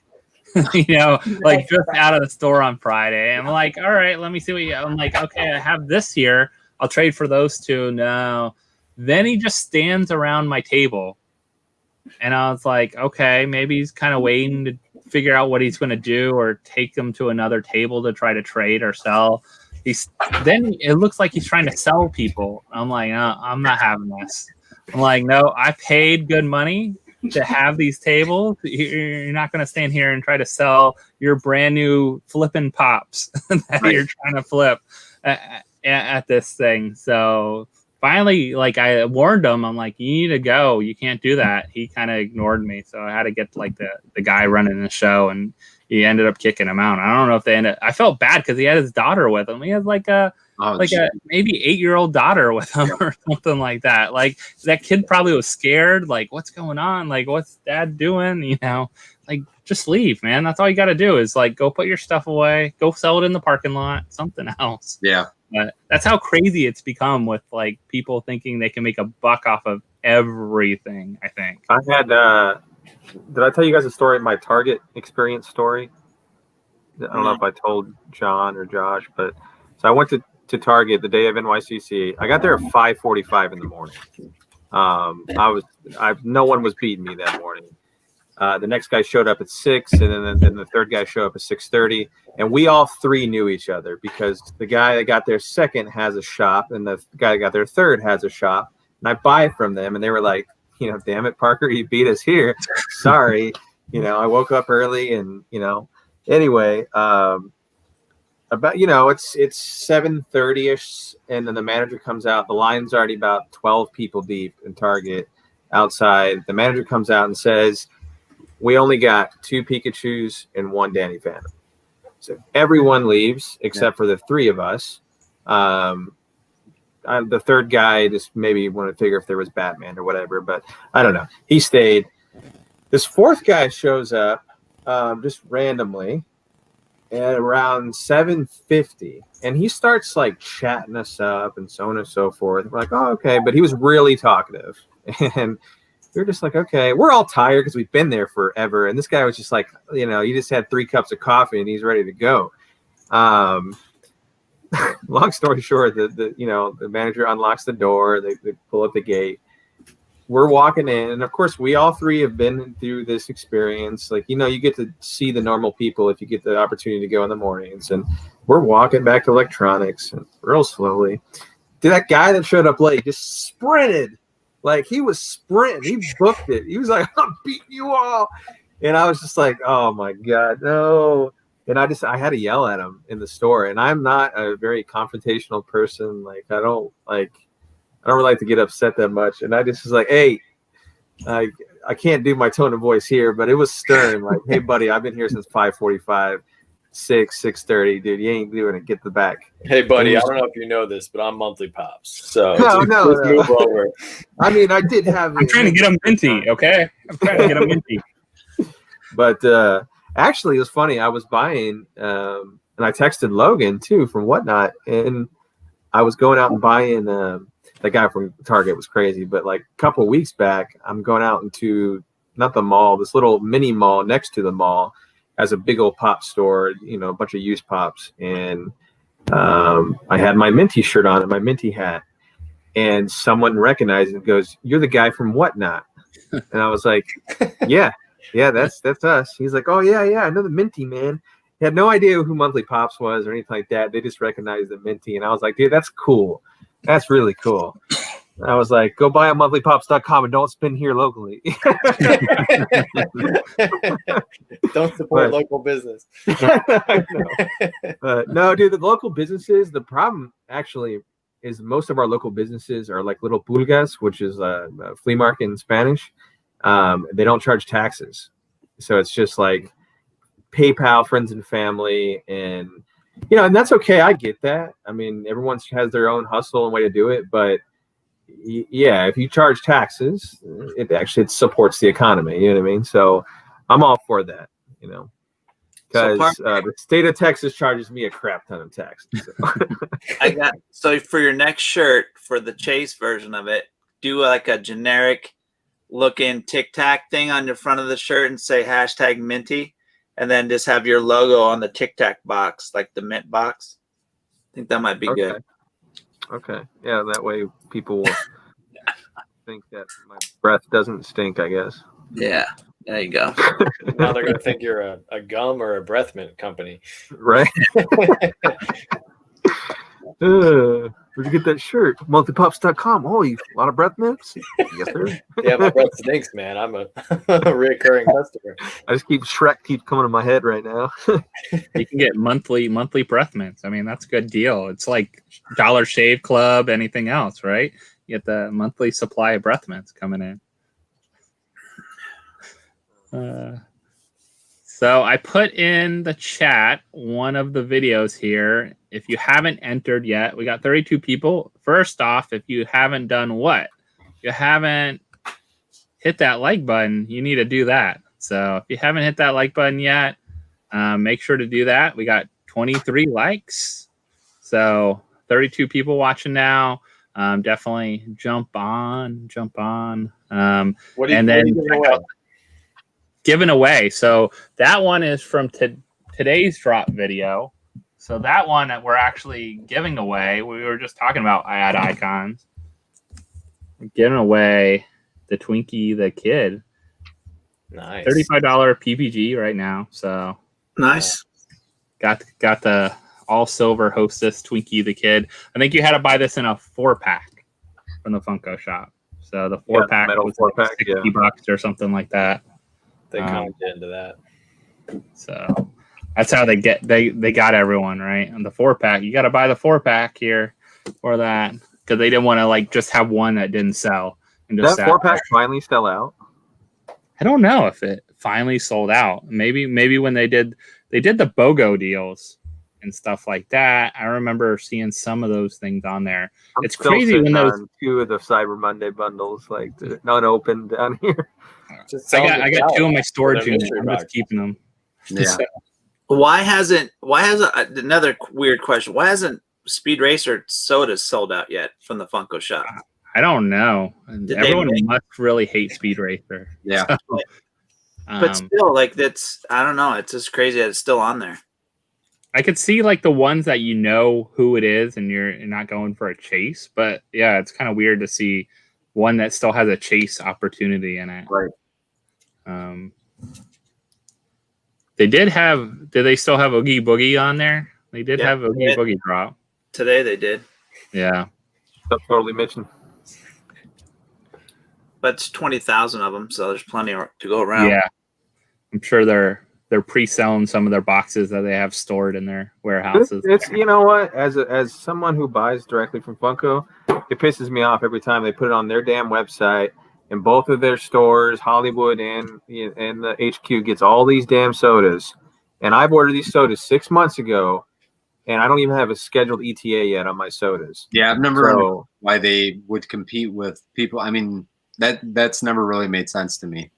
Just out of the store on Friday. I'm like, all right, let me see what you. I'm like, okay, I have this here. I'll trade for those 2. No. Then he just stands around my table, and I was like, okay, maybe he's kind of waiting to figure out what he's going to do, or take them to another table to try to trade or sell. Then it looks like he's trying to sell people. I'm like, I'm not having this. I'm like, no, I paid good money to have these tables. You're not going to stand here and try to sell your brand new flipping pops that you're trying to flip at this thing. So finally, I warned him. I'm like, you need to go. You can't do that. He kind of ignored me. So I had to get the guy running the show, and he ended up kicking him out. I don't know if they ended. I felt bad because he had his daughter with him. He had a like a maybe 8-year-old daughter with him or something like that. Like that kid probably was scared. Like, what's going on? Like, what's dad doing? You know, like just leave, man. That's all you got to do is like go put your stuff away, go sell it in the parking lot, something else.
Yeah.
But that's how crazy it's become with like people thinking they can make a buck off of everything. I think
I had. Did I tell you guys a story? My Target experience story. I don't know if I told John or Josh, but so I went to Target the day of NYCC. I got there at 5:45 in the morning. No one was beating me that morning. The next guy showed up at 6, and then the third guy showed up at 6:30, and we all three knew each other because the guy that got there second has a shop, and the guy that got there third has a shop, and I buy from them, and they were like, you know, damn it, Parker, you beat us here. Sorry, you know, I woke up early, and you know, anyway, about, you know, it's 7:30ish, and then the manager comes out. The line's already about 12 people deep in Target outside. The manager comes out and says, we only got 2 Pikachus and 1 Danny Phantom. So everyone leaves except for the 3 of us. The third guy just maybe wanted to figure if there was Batman or whatever, but I don't know. He stayed. This fourth guy shows up just randomly at around 7:50, and he starts like chatting us up and so on and so forth. We're like, oh, okay, but he was really talkative, and we're just like, okay, we're all tired because we've been there forever, and this guy was just like, you know, he just had 3 cups of coffee and he's ready to go. Long story short, the manager unlocks the door, they pull up the gate. We're walking in, and of course, we all 3 have been through this experience. Like, you know, you get to see the normal people if you get the opportunity to go in the mornings. And we're walking back to electronics and real slowly. Dude, that guy that showed up late just sprinted. Like, he was sprinting. He booked it. He was like, I'm beating you all. And I was just like, oh, my God, no. And I had to yell at him in the store. And I'm not a very confrontational person. Like, I don't really like to get upset that much. And I just was like, hey, I can't do my tone of voice here, but it was stern. Like, hey, buddy, I've been here since 5:45, 6:30, dude. You ain't doing it. Get the back.
Hey, buddy, I don't know if you know this, but I'm monthly pops. So
no.
move over.
I mean, I did have.
I'm trying to get him minty, okay? I'm trying to get him minty.
But actually, it was funny. I was buying, and I texted Logan too from Whatnot, and I was going out and buying. The guy from Target was crazy, but like a couple of weeks back, I'm going out into not the mall, this little mini mall next to the mall has a big old pop store, you know, a bunch of used pops. And I had my Minty shirt on and my Minty hat, and someone recognized it and goes, "You're the guy from Whatnot." And I was like, yeah, that's us. He's like, oh yeah, I know the Minty, man. He had no idea who Monthly Pops was or anything like that. They just recognized the Minty. And I was like, dude, that's cool. That's really cool. I was like, go buy on monthlypops.com and don't spend here locally.
Don't support local business.
I know. No, dude, the local businesses, the problem actually is most of our local businesses are like little pulgas, which is a flea market in Spanish. They don't charge taxes. So it's just like PayPal, friends and family, and you know, and that's okay. I get that. I mean, everyone has their own hustle and way to do it, but yeah, if you charge taxes, it supports the economy. You know what I mean? So I'm all for that. You know, because the state of Texas charges me a crap ton of tax. So.
So for your next shirt, for the Chase version of it, do like a generic looking Tic Tac thing on the front of the shirt and say #Minty. And then just have your logo on the Tic Tac box, like the mint box. I think that might be good.
Okay. Yeah, that way people will think that my breath doesn't stink, I guess.
Yeah, there you go.
Now they're going to think you're a gum or a breath mint company.
Right? Where'd you get that shirt? Monthlypops.com. Oh, you a lot of breath mints? Yes, sir.
Yeah, my breath stinks, man. I'm a recurring customer.
I just Shrek keeps coming to my head right now.
You can get monthly breath mints. I mean, that's a good deal. It's like Dollar Shave Club, anything else, right? You get the monthly supply of breath mints coming in. So I put in the chat one of the videos here. If you haven't entered yet, we got 32 people. First off, if you haven't done what? You haven't hit that like button, you need to do that. So if you haven't hit that like button yet, make sure to do that. We got 23 likes. So 32 people watching now. Definitely jump on.
What are you giving away?
Giving away. So that one is from today's drop video. So that one that we're actually giving away, we were just talking about ad icons. We're giving away the Twinkie the Kid.
Nice.
$35 PPG right now. So
nice.
Got the all silver Hostess Twinkie the Kid. I think you had to buy this in a 4-pack from the Funko shop. So the 4-pack was like $60 or something like that.
They kind of get into that.
So that's how they got everyone, right? And the 4-pack, you got to buy the 4-pack here for that because they didn't want to like just have one that didn't sell and just
that 4-pack finally sell out.
I don't know if it finally sold out. Maybe when they did the BOGO deals and stuff like that. I remember seeing some of those things on there. It's crazy when those
2 of the Cyber Monday bundles, like unopened down here.
I got 2 in my storage unit. I'm just keeping them.
Yeah.
So,
why hasn't another weird question? Why hasn't Speed Racer sodas sold out yet from the Funko shop?
I don't know. Everyone must really hate Speed Racer.
Yeah.
So,
but still, like that's I don't know. It's just crazy that it's still on there.
I could see like the ones that you know who it is and you're not going for a chase, but yeah, it's kind of weird to see one that still has a chase opportunity in it.
Right.
Did they still have Oogie Boogie on there? They did have Oogie Boogie drop.
Today they did.
Yeah.
That's totally mentioned.
But it's 20,000 of them, so there's plenty to go around.
Yeah. I'm sure they're pre-selling some of their boxes that they have stored in their warehouses.
It's you know what? As someone who buys directly from Funko, it pisses me off every time they put it on their damn website. And both of their stores, Hollywood and the HQ, gets all these damn sodas. And I've ordered these sodas 6 months ago, and I don't even have a scheduled ETA yet on my sodas.
Yeah, I've never understood why they would compete with people. I mean, that's never really made sense to me.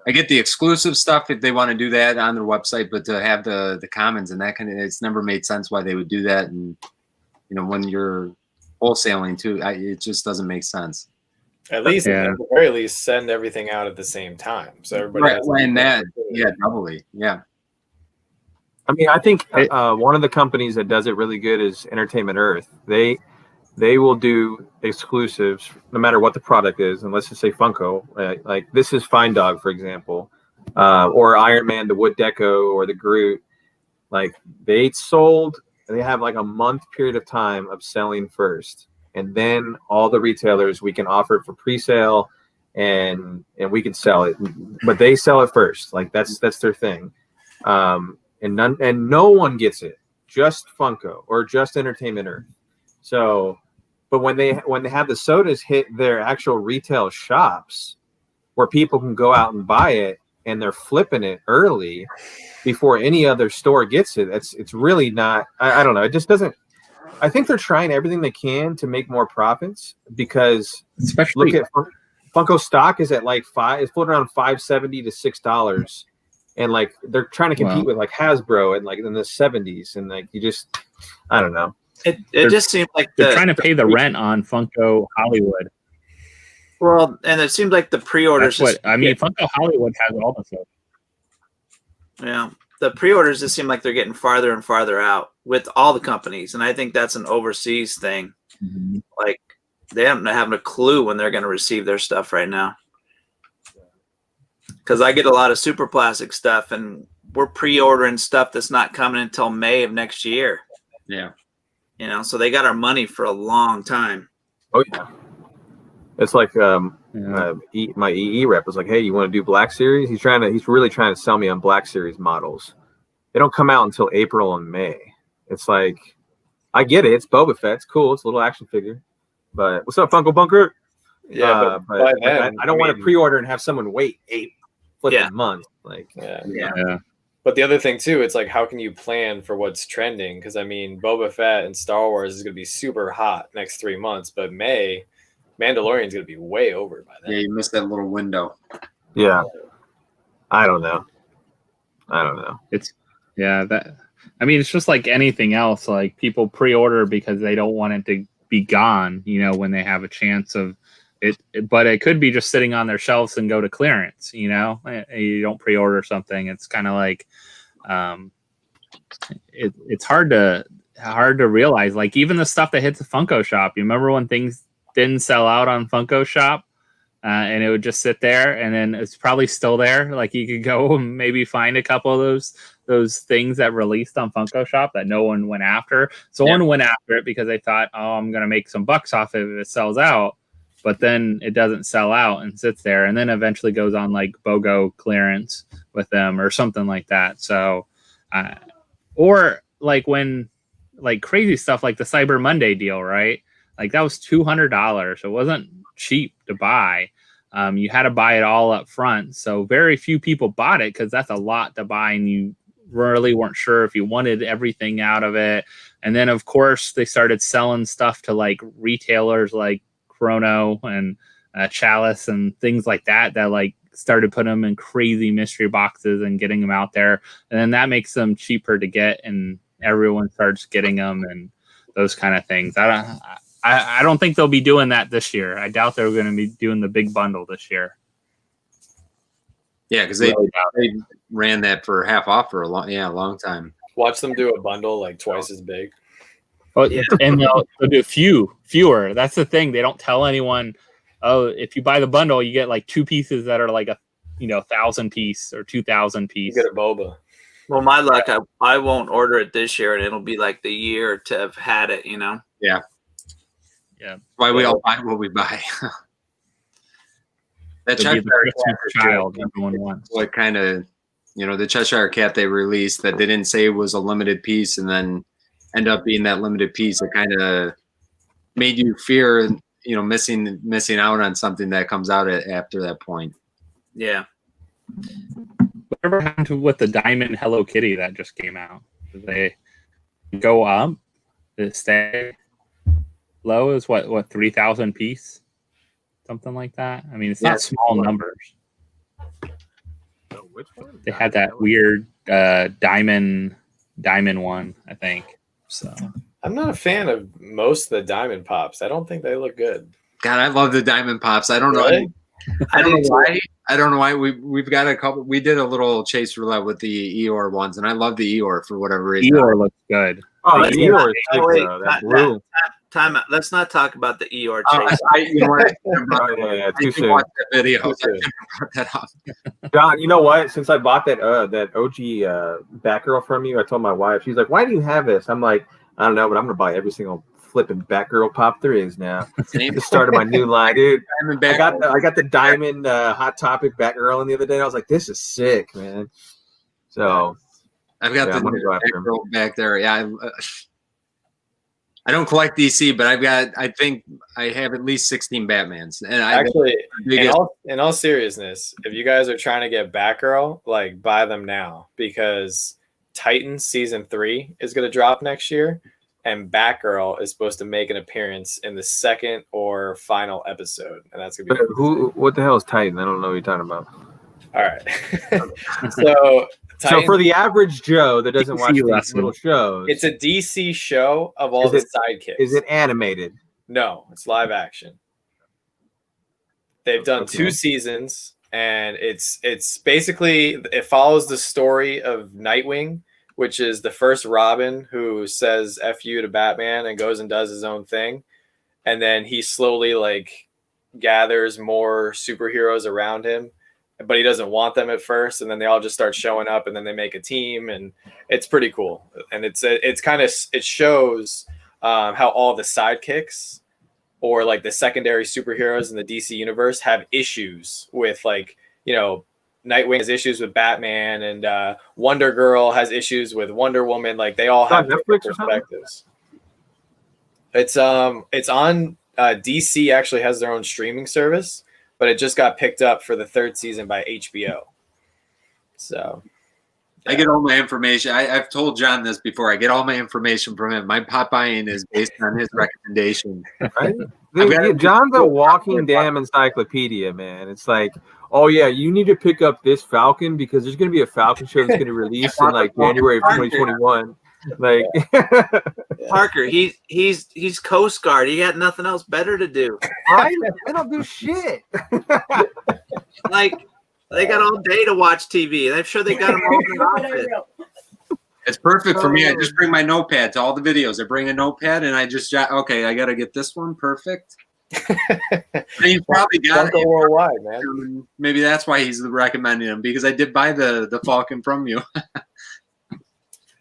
I get the exclusive stuff if they want to do that on their website, but to have the commons and that kind of, it's never made sense why they would do that. And when you're wholesaling too, it just doesn't make sense.
At least, at the very least, send everything out at the same time, so everybody.
Right, and that, doubly, yeah.
I mean, I think one of the companies that does it really good is Entertainment Earth. They will do exclusives no matter what the product is, and let's just say Funko. Like this is Fine Dog, for example, or Iron Man, the Wood Deco, or the Groot. Like they have like a month period of time of selling first. And then all the retailers, we can offer it for pre-sale and we can sell it. But they sell it first. Like that's their thing. And no one gets it. Just Funko or just Entertainment Earth. So, but when they have the sodas hit their actual retail shops where people can go out and buy it and they're flipping it early before any other store gets it, it's really not, I don't know. It just doesn't. I think they're trying everything they can to make more profits because
especially
look at Funko stock is at like it's floating around $5.70 to $6, and like they're trying to compete with like Hasbro and like in the 70s, and like you just I don't know.
It just seemed like
they're trying to pay the rent on Funko Hollywood.
Well, and it seems like the pre-orders.
Funko Hollywood has all the stuff.
Yeah. The pre-orders just seem like they're getting farther and farther out with all the companies, and I think that's an overseas thing. Mm-hmm. Like they don't have a clue when they're going to receive their stuff right now. Because I get a lot of super plastic stuff, and we're pre-ordering stuff that's not coming until May of next year.
Yeah,
so they got our money for a long time.
Oh yeah, it's like my EE rep was like, "Hey, you want to do Black Series?" He's really trying to sell me on Black Series models. They don't come out until April and May. It's like, I get it. It's Boba Fett. It's cool. It's a little action figure. But what's up, Funko Bunker?
Yeah,
but I don't want to pre-order and have someone wait 8 flipping months. Like,
yeah. But the other thing too, it's like, how can you plan for what's trending? Because I mean, Boba Fett and Star Wars is going to be super hot next 3 months, but Mandalorian's going to be way over by then.
Yeah, you missed that little window.
Yeah. I don't know.
I mean, it's just like anything else. Like people pre-order because they don't want it to be gone, you know, when they have a chance of it. But it could be just sitting on their shelves and go to clearance, you know. You don't pre-order something. It's kind of like it's hard to realize. Like even the stuff that hits the Funko shop. You remember when things didn't sell out on Funko shop? And it would just sit there, and then it's probably still there. Like you could go and maybe find a couple of those things that released on Funko Shop that no one went after. Someone went after it because they thought, oh, I'm going to make some bucks off it if it sells out. But then it doesn't sell out and sits there, and then eventually goes on like BOGO clearance with them or something like that. So, or like when like crazy stuff like the Cyber Monday deal, right? Like that was $200. It wasn't cheap to buy. You had to buy it all up front. So very few people bought it because that's a lot to buy, and you really weren't sure if you wanted everything out of it. And then of course they started selling stuff to like retailers like Chrono and Chalice and things like that like started putting them in crazy mystery boxes and getting them out there. And then that makes them cheaper to get, and everyone starts getting them and those kind of things. I don't think they'll be doing that this year. I doubt they're going to be doing the big bundle this year.
Yeah, because they ran that for half off for a long time.
Watch them do a bundle like twice as big.
Oh yeah, and they'll do fewer. That's the thing. They don't tell anyone. Oh, if you buy the bundle, you get like 2 pieces that are like a 1,000 piece or 2,000 piece.
You get a boba.
Well, my luck, I won't order it this year, and it'll be like the year to have had it. You know.
Yeah.
Yeah.
Why we all buy what we buy. That Cheshire
child everyone wants.
What kind of, the Cheshire Cat they released that they didn't say was a limited piece, and then end up being that limited piece. It kind of made you fear, missing out on something that comes out after that point.
Yeah.
Whatever happened with the Diamond Hello Kitty that just came out? Did they go up? Did it stay low? Is what 3,000 piece, something like that. I mean, it's not small numbers.
Which one?
They had that weird diamond one, I think. So
I'm not a fan of most of the diamond pops. I don't think they look good.
God, I love the diamond pops. I don't know.
Really?
I don't know why. I don't know why. We've got a couple. We did a little chase roulette with the Eeyore ones, and I love the Eeyore for whatever reason.
Eeyore looks good.
Oh, the Eeyore is sick, though. That blue.
Time out. Let's not talk about the Eeyore chase.
Too soon. Watch that video. That up.
John, you know what? Since I bought that OG Batgirl from you, I told my wife. She's like, "Why do you have this?" I'm like, "I don't know, but I'm gonna buy every single flipping Batgirl pop there is now." The start of my new line, dude. I got the diamond Hot Topic Batgirl in the other day. And I was like, "This is sick, man." So
I've got the Batgirl back there. Yeah. I don't collect DC, but I think I have at least 16 Batmans. And
actually, in all seriousness, if you guys are trying to get Batgirl, like buy them now, because Titans season 3 is going to drop next year, and Batgirl is supposed to make an appearance in the second or final episode, and that's going to be
what the hell is Titan? I don't know what you're talking about.
All right. So
for the average Joe that doesn't watch these little shows,
it's a DC show of all the sidekicks.
Is it animated?
No, it's live action. They've done 2 seasons, and it's basically, it follows the story of Nightwing, which is the first Robin who says F you to Batman and goes and does his own thing. And then he slowly gathers more superheroes around him, but he doesn't want them at first, and then they all just start showing up, and then they make a team, and it's pretty cool. And it shows how all the sidekicks or the secondary superheroes in the DC universe have issues with Nightwing has issues with Batman, and Wonder Girl has issues with Wonder Woman. They all have different perspectives. It's on DC actually has their own streaming service, but it just got picked up for the 3rd season by HBO. So
I get all my information. I've told John this before. I get all my information from him. My pop buying is based on his recommendation.
Right? John's a walking damn encyclopedia, man. It's like, oh yeah, you need to pick up this Falcon because there's going to be a Falcon show that's going to release in like January of 2021. Like
Parker, he's Coast Guard. He got nothing else better to do.
I don't do shit.
Like they got all day to watch TV. I'm sure they got them all in outfit.
It's perfect for me. I just bring my notepad to all the videos. I bring a notepad and I just okay, I got to get this one perfect. He's probably got it
worldwide, man.
Maybe that's why he's recommending him, because I did buy the Falcon from you.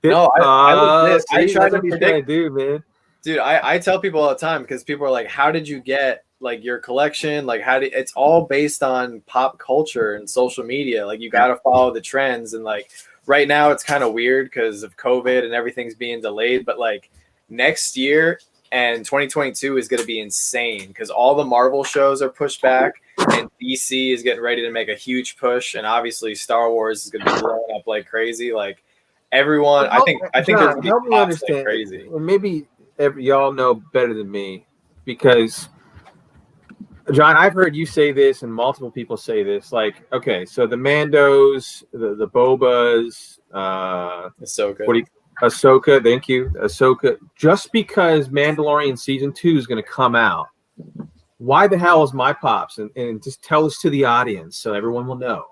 No, I try to predict,
man.
Dude, I tell people all the time, because people are like, how did you get like your collection? Like, it's all based on pop culture and social media. Like, you got to follow the trends. And like right now it's kind of weird because of COVID and everything's being delayed. But like next year and 2022 is going to be insane because all the Marvel shows are pushed back and DC is getting ready to make a huge push. And obviously Star Wars is going to be blowing up like crazy. Like, everyone, I think
John, help me understand. Like crazy. Maybe y'all know better than me, because John, I've heard you say this and multiple people say this. Like, okay, so the Mandos, the Bobas, Ahsoka, thank you, Ahsoka. Just because Mandalorian season 2 is going to come out, why the hell is my pops? And just tell us to the audience so everyone will know.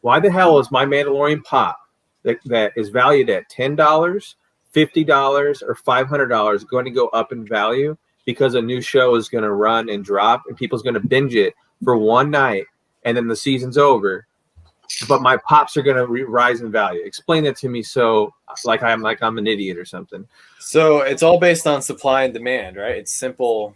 Why the hell is my Mandalorian pop that is valued at $10, $50, or $500 going to go up in value because a new show is going to run and drop and people's going to binge it for one night and then the season's over, but my pops are going to rise in value? Explain that to me, so I'm an idiot or something.
So it's all based on supply and demand, right? It's simple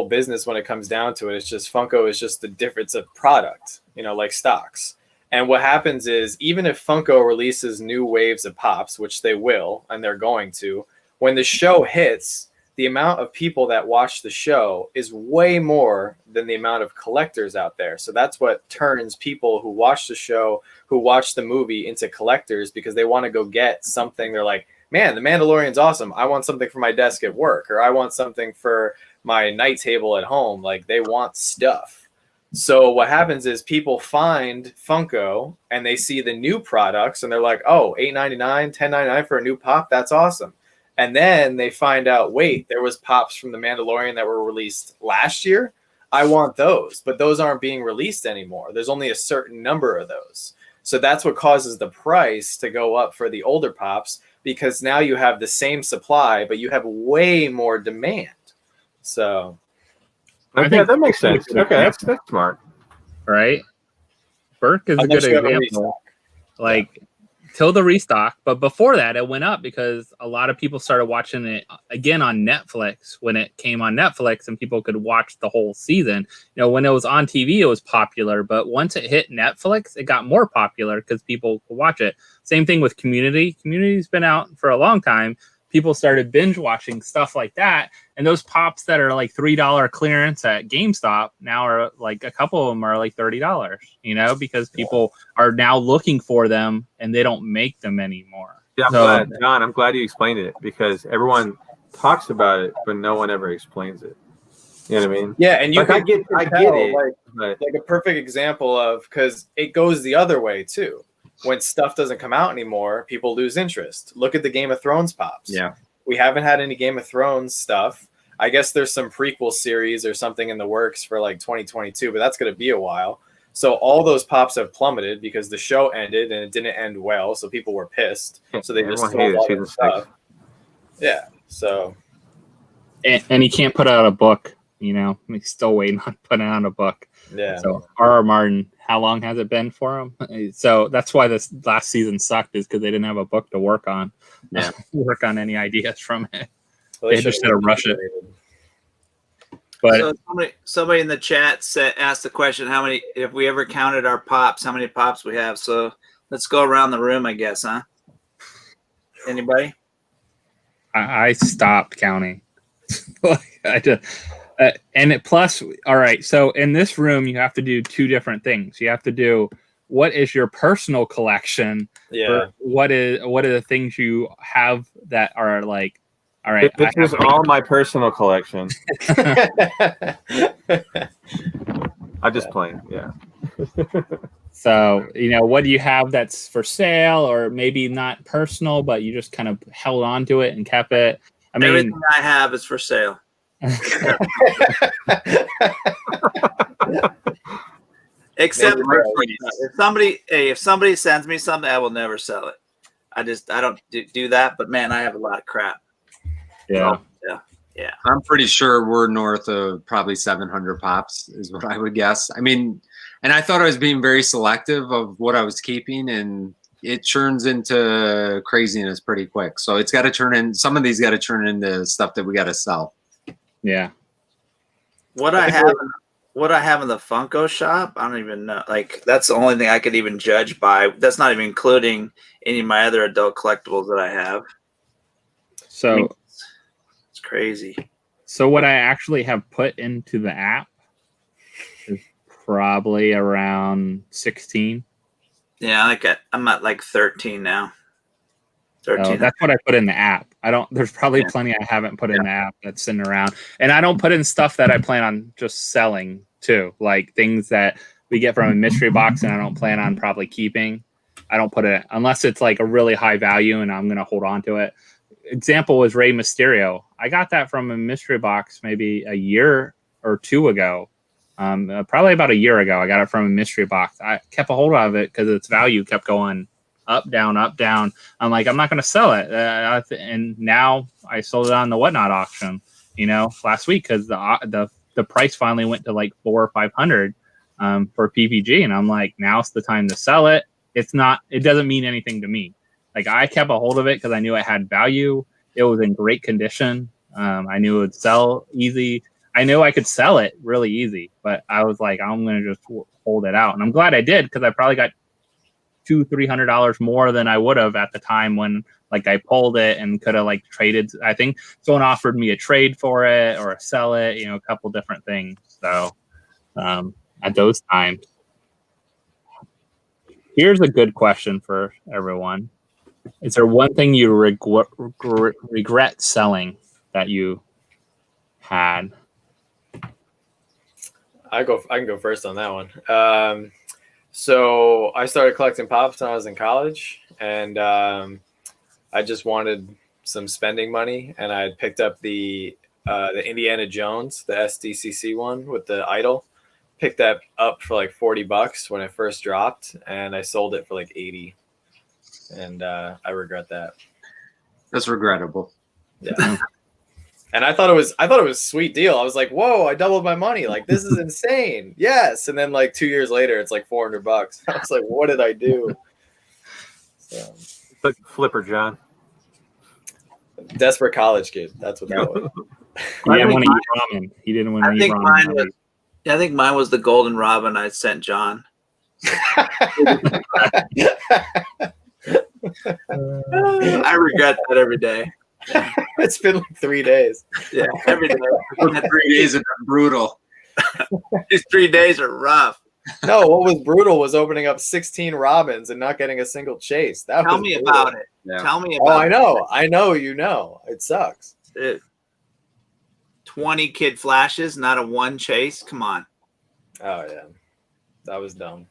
business when it comes down to it. It's just Funko is just the difference of product, like stocks. And what happens is, even if Funko releases new waves of pops, which they will, and they're going to, when the show hits, the amount of people that watch the show is way more than the amount of collectors out there. So that's what turns people who watch the show, who watch the movie, into collectors, because they want to go get something. They're like, man, The Mandalorian's awesome. I want something for my desk at work, or I want something for my night table at home. Like, they want stuff. So what happens is people find Funko and they see the new products and they're like, oh, $8.99, $10.99 for a new pop. That's awesome. And then they find out, wait, there was pops from The Mandalorian that were released last year. I want those, but those aren't being released anymore. There's only a certain number of those. So that's what causes the price to go up for the older pops, because now you have the same supply, but you have way more demand. So
okay, that makes sense. Okay, that's smart.
Right? Burke is a good example. Like, till the restock, but before that, it went up because a lot of people started watching it again on Netflix when it came on Netflix, and people could watch the whole season. When it was on TV, it was popular, but once it hit Netflix, it got more popular because people could watch it. Same thing with Community. Community's been out for a long time. People started binge watching stuff like that, and those pops that are like $3 clearance at GameStop now are like, a couple of them are like $30, because people are now looking for them and they don't make them anymore.
Yeah, I'm glad you explained it, because everyone talks about it, but no one ever explains it. You know what I mean?
Yeah, and I get it.
Like
a perfect example of, because it goes the other way too. When stuff doesn't come out anymore, people lose interest. Look at the Game of Thrones pops.
Yeah.
We haven't had any Game of Thrones stuff. I guess there's some prequel series or something in the works for like 2022, but that's going to be a while. So all those pops have plummeted because the show ended and it didn't end well. So people were pissed. So they just sold all the stuff. Yeah. So.
And he can't put out a book, he's still waiting on putting out a book.
Yeah.
So R.R. Martin, how long has it been for him? So that's why this last season sucked, is because they didn't have a book to work on.
Yeah.
Work on any ideas from it.
Well,
they just had to rush it. But
so somebody in the chat asked the question, how many, if we ever counted our pops, how many pops we have? So let's go around the room, I guess, huh? Anybody?
I stopped counting. I just. Plus, all right, so in this room, you have to do two different things. You have to do what is your personal collection?
Yeah.
What are the things you have that are like, all right,
This is all my personal collection. I'm just playing. Yeah.
So, what do you have that's for sale, or maybe not personal, but you just kind of held on to it and kept it? I mean,
everything I have is for sale. Except if somebody sends me something, I will never sell it. I don't do that. But man, I have a lot of crap.
Yeah.
Yeah.
I'm pretty sure we're north of probably 700 pops is what I would guess. I mean, and I thought I was being very selective of what I was keeping, and it churns into craziness pretty quick. So it's got to turn in, some of these got to turn into stuff that we got to sell.
Yeah.
What I have in the Funko shop, I don't even know. Like, that's the only thing I could even judge by. That's not even including any of my other adult collectibles that I have.
So
I mean, it's crazy.
So what I actually have put into the app is probably around 16.
Yeah, I'm at like 13 now. 13.
So that's what I put in the app. There's probably plenty I haven't put in the app that's sitting around. And I don't put in stuff that I plan on just selling too. Like things that we get from a mystery box and I don't plan on probably keeping. I don't put it unless it's like a really high value and I'm going to hold on to it. Example was Rey Mysterio. I got that from a mystery box maybe a year or two ago. Probably about a year ago. I got it from a mystery box. I kept a hold of it because its value kept going up, down, up, down. I'm like, I'm not going to sell it. And now I sold it on the Whatnot auction, last week because the price finally went to like 400 or 500 for PPG. And I'm like, now's the time to sell it. It doesn't mean anything to me. Like I kept a hold of it because I knew it had value. It was in great condition. I knew it would sell easy. I knew I could sell it really easy, but I was like, I'm going to just hold it out. And I'm glad I did because I probably got $200-300 more than I would have at the time when like I pulled it and could have like traded. I think someone offered me a trade for it or a sell it, a couple different things. So at those times, here's a good question for everyone. Is there one thing you regret selling that you had?
I can go first on that one. So I started collecting pops when I was in college, and I just wanted some spending money, and I had picked up the Indiana Jones, the SDCC one with the idol. Picked that up for like $40 when it first dropped, and I sold it for like 80. And I regret that.
That's regrettable.
Yeah. And I thought it was a sweet deal. I was like, whoa, I doubled my money. Like, this is insane. Yes. And then like 2 years later, it's like $400. I was like, what did I do? So,
Flipper John.
Desperate college kid. That's what that was.
He didn't want to eat ramen. He didn't want to eat ramen.
I think mine was the golden robin I sent John. I regret that every day. Yeah.
It's been like 3 days.
Yeah, every day.
3 days have been brutal.
These 3 days are rough.
No, what was brutal was opening up 16 robins and not getting a single chase.
Tell me about it.
Yeah.
Tell me about it.
I know. It sucks.
20 kid flashes, not a one chase. Come on.
Oh yeah, that was dumb.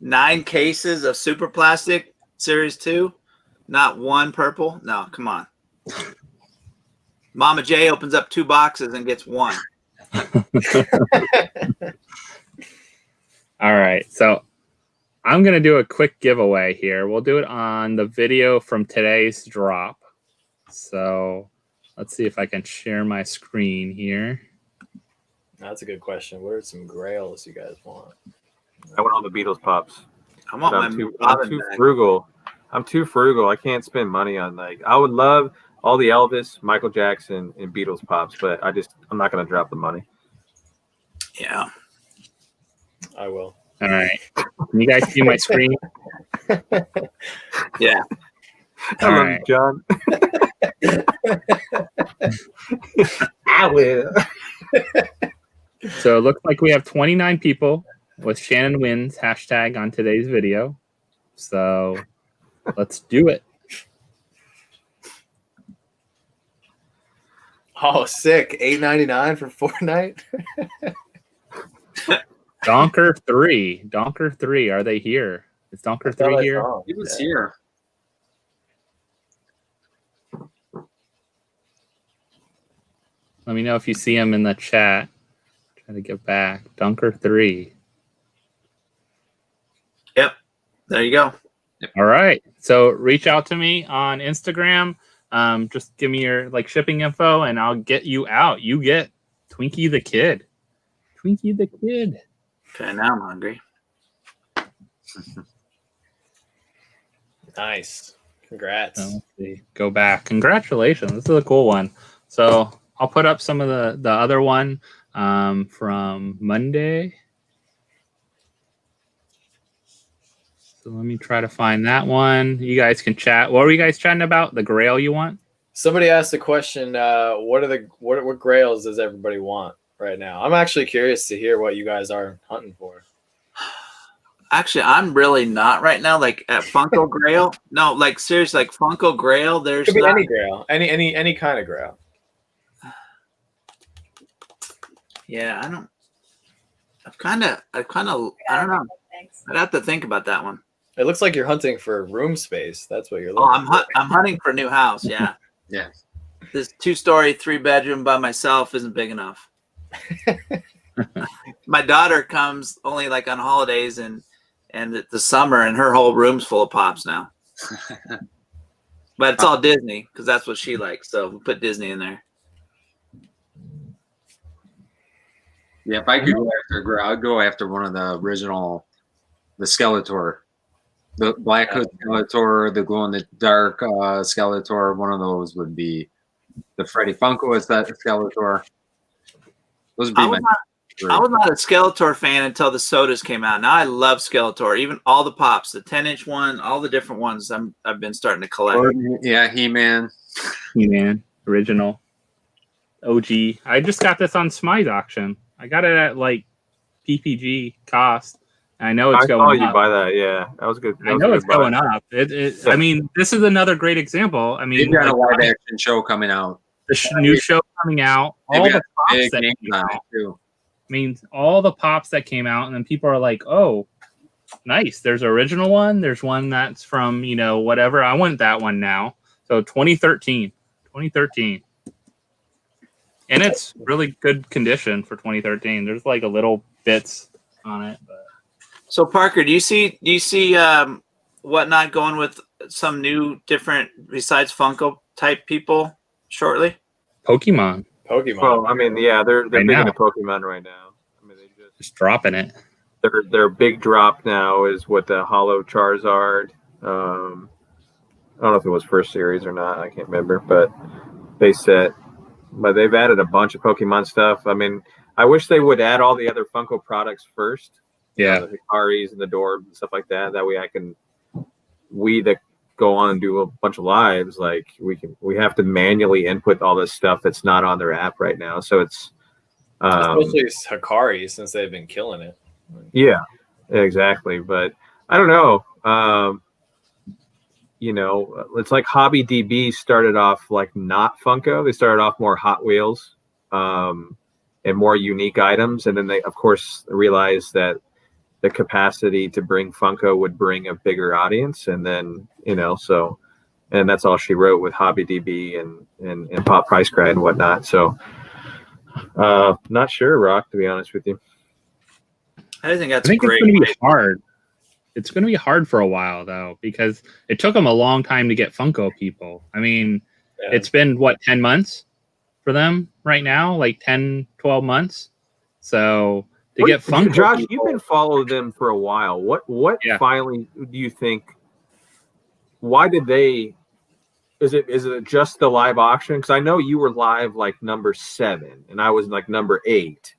9 cases of Super Plastic Series 2, not one purple. No, come on. Mama J opens up 2 boxes and gets 1.
All right, so I'm going to do a quick giveaway here. We'll do it on the video from today's drop. So let's see if I can share my screen here.
That's a good question. What are some grails you guys want?
I want all the Beatles pops.
I'm
too frugal. I'm too frugal. I can't spend money on I would love all the Elvis, Michael Jackson, and Beatles pops, but I'm not going to drop the money.
Yeah.
I will.
All right. Can you guys see my screen?
Yeah.
I love you, John.
I will.
So it looks like we have 29 people with Shannon Wins hashtag on today's video. So let's do it.
Oh, sick. $8.99 for Fortnite.
Donker 3. Donker 3. Are they here? Is Donker 3 here?
He was here.
Let me know if you see him in the chat. Try to get back. Dunker 3.
Yep. There you go.
All right. So reach out to me on Instagram. Just give me your shipping info and I'll get you out. You get Twinkie the Kid. Twinkie the Kid.
Okay, now I'm hungry.
Nice. Congrats.
So let's see. Go back. Congratulations. This is a cool one. So I'll put up some of the other one from Monday. So let me try to find that one. You guys can chat. What were you guys chatting about? The Grail you want?
Somebody asked the question, what Grails does everybody want right now? I'm actually curious to hear what you guys are hunting for.
Actually, I'm really not right now. Like at Funko Grail. No, like seriously, like Funko Grail, there's
Could be
not...
any Grail. Any kind of Grail.
Yeah, I don't know. I'd have to think about that one.
It looks like you're hunting for room space. That's what you're looking for.
I'm hunting for a new house, yeah.
Yeah.
This 2-story, 3-bedroom by myself isn't big enough. My daughter comes only like on holidays and the summer, and her whole room's full of pops now. But it's all Disney because that's what she likes. So we put Disney in there.
Yeah, if I could go after Grail, I'd go after one of the original, the Skeletor. The Black Hood Skeletor, the glow in the dark Skeletor. One of those would be the Freddy Funko is that Skeletor. Those would be
I was not a Skeletor fan until the sodas came out. Now I love Skeletor. Even all the pops, the 10-inch one, all the different ones I've been starting to collect.
Yeah, He-Man.
He-Man, original. OG. I just got this on Smeye's auction. I got it at PPG cost. I know it's going up.
I saw you buy that, yeah. That was good.
I know it's going up. I mean, this is another great example. I mean,
they've got a live action show coming out.
The new show coming out. All the pops that came out.
Too.
I mean, all the pops that came out, and then people are like, "Oh, nice! There's an original one. There's one that's from whatever. I want that one now." So 2013, and it's really good condition for 2013. There's a little bits on it. But.
So Parker, do you see Whatnot going with some new different besides Funko type people shortly?
Pokemon.
Well, I mean, yeah, they're big into Pokemon right now. I mean, they
just dropping it.
Their big drop now is with the Holo Charizard. I don't know if it was first series or not. I can't remember, but they've added a bunch of Pokemon stuff. I mean, I wish they would add all the other Funko products first.
Yeah,
the Hikaris and the Dorbs and stuff like that. That way, we that go on and do a bunch of lives, we have to manually input all this stuff that's not on their app right now. So it's
especially Hikari since they've been killing it.
Yeah, exactly. But I don't know. It's like Hobby DB started off not Funko. They started off more Hot Wheels and more unique items, and then they of course realized that the capacity to bring Funko would bring a bigger audience, and then and that's all she wrote with Hobby DB and Pop Price Cry and whatnot. So not sure, Rock, to be honest with you.
I think that's
It's
great.
going to be hard. It's going to be hard for a while though, because it took them a long time to get Funko people. I mean, It's been 10 months for them right now, 10, 12 months. So to get Funko
Josh,
people,
you've been following them for a while. What finally do you think? Why did they? Is it just the live auction? Because I know you were live number 7, and I was number 8.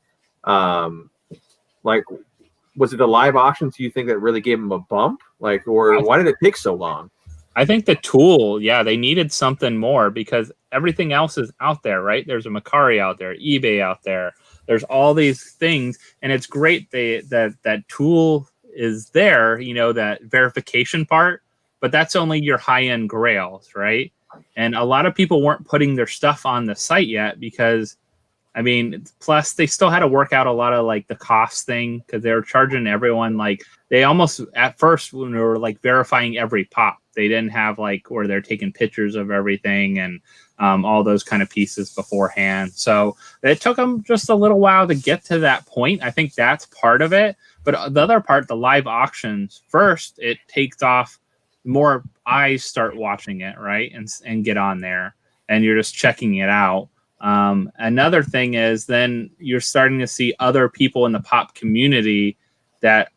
Was it the live auctions? Do you think that really gave them a bump? Or why did it take so long?
I think the tool, they needed something more because everything else is out there, right? There's a Macari out there, eBay out there. There's all these things, and it's great that tool is there, you know, that verification part, but that's only your high-end grails, right? And a lot of people weren't putting their stuff on the site yet because, I mean, plus they still had to work out a lot of like the cost thing because they were charging everyone, like they almost at first when they were like verifying every pop, they didn't have like where they're taking pictures of everything and all those kind of pieces beforehand. So it took them just a little while to get to that point. I think that's part of it. But the other part, the live auctions, first it takes off, more eyes start watching it, right? And get on there and you're just checking it out. Another thing is then you're starting to see other people in the pop community that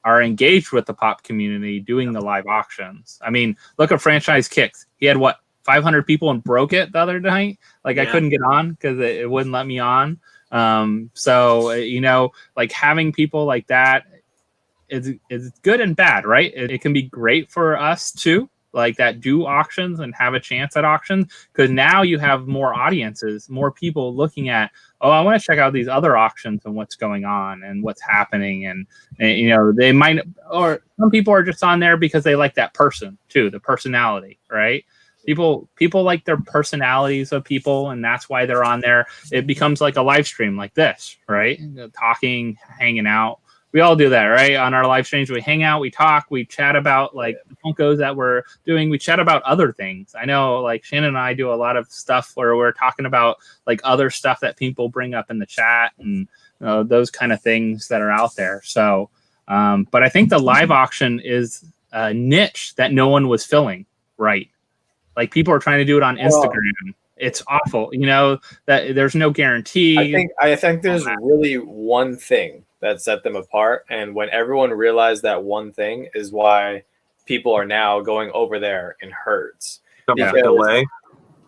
are engaged with the pop community doing the live auctions. I mean, look at Franchise Kicks. He had what, 500 people and broke it the other night. Like I couldn't get on because it wouldn't let me on. So, you know, like having people like that is good and bad, right? It can be great for us too, like that do auctions and have a chance at auctions, because now you have more audiences, more people looking at, oh, I want to check out these other auctions and what's going on and what's happening. And you know, they might, or some people are just on there because they like that person too, the personality, right? People like their personalities of people, and that's why they're on there. It becomes like a live stream like this, right? Talking, hanging out. We all do that, right? On our live streams, we hang out, we talk, we chat about like the Funkos that we're doing. We chat about other things. I know like Shannon and I do a lot of stuff where we're talking about like other stuff that people bring up in the chat and those kind of things that are out there. So, but I think the live auction is a niche that no one was filling, right? Like people are trying to do it on Instagram. It's awful, you know, that there's no guarantee.
I think there's really one thing that set them apart, and when everyone realized that one thing is why people are now going over there in herds.
Delay.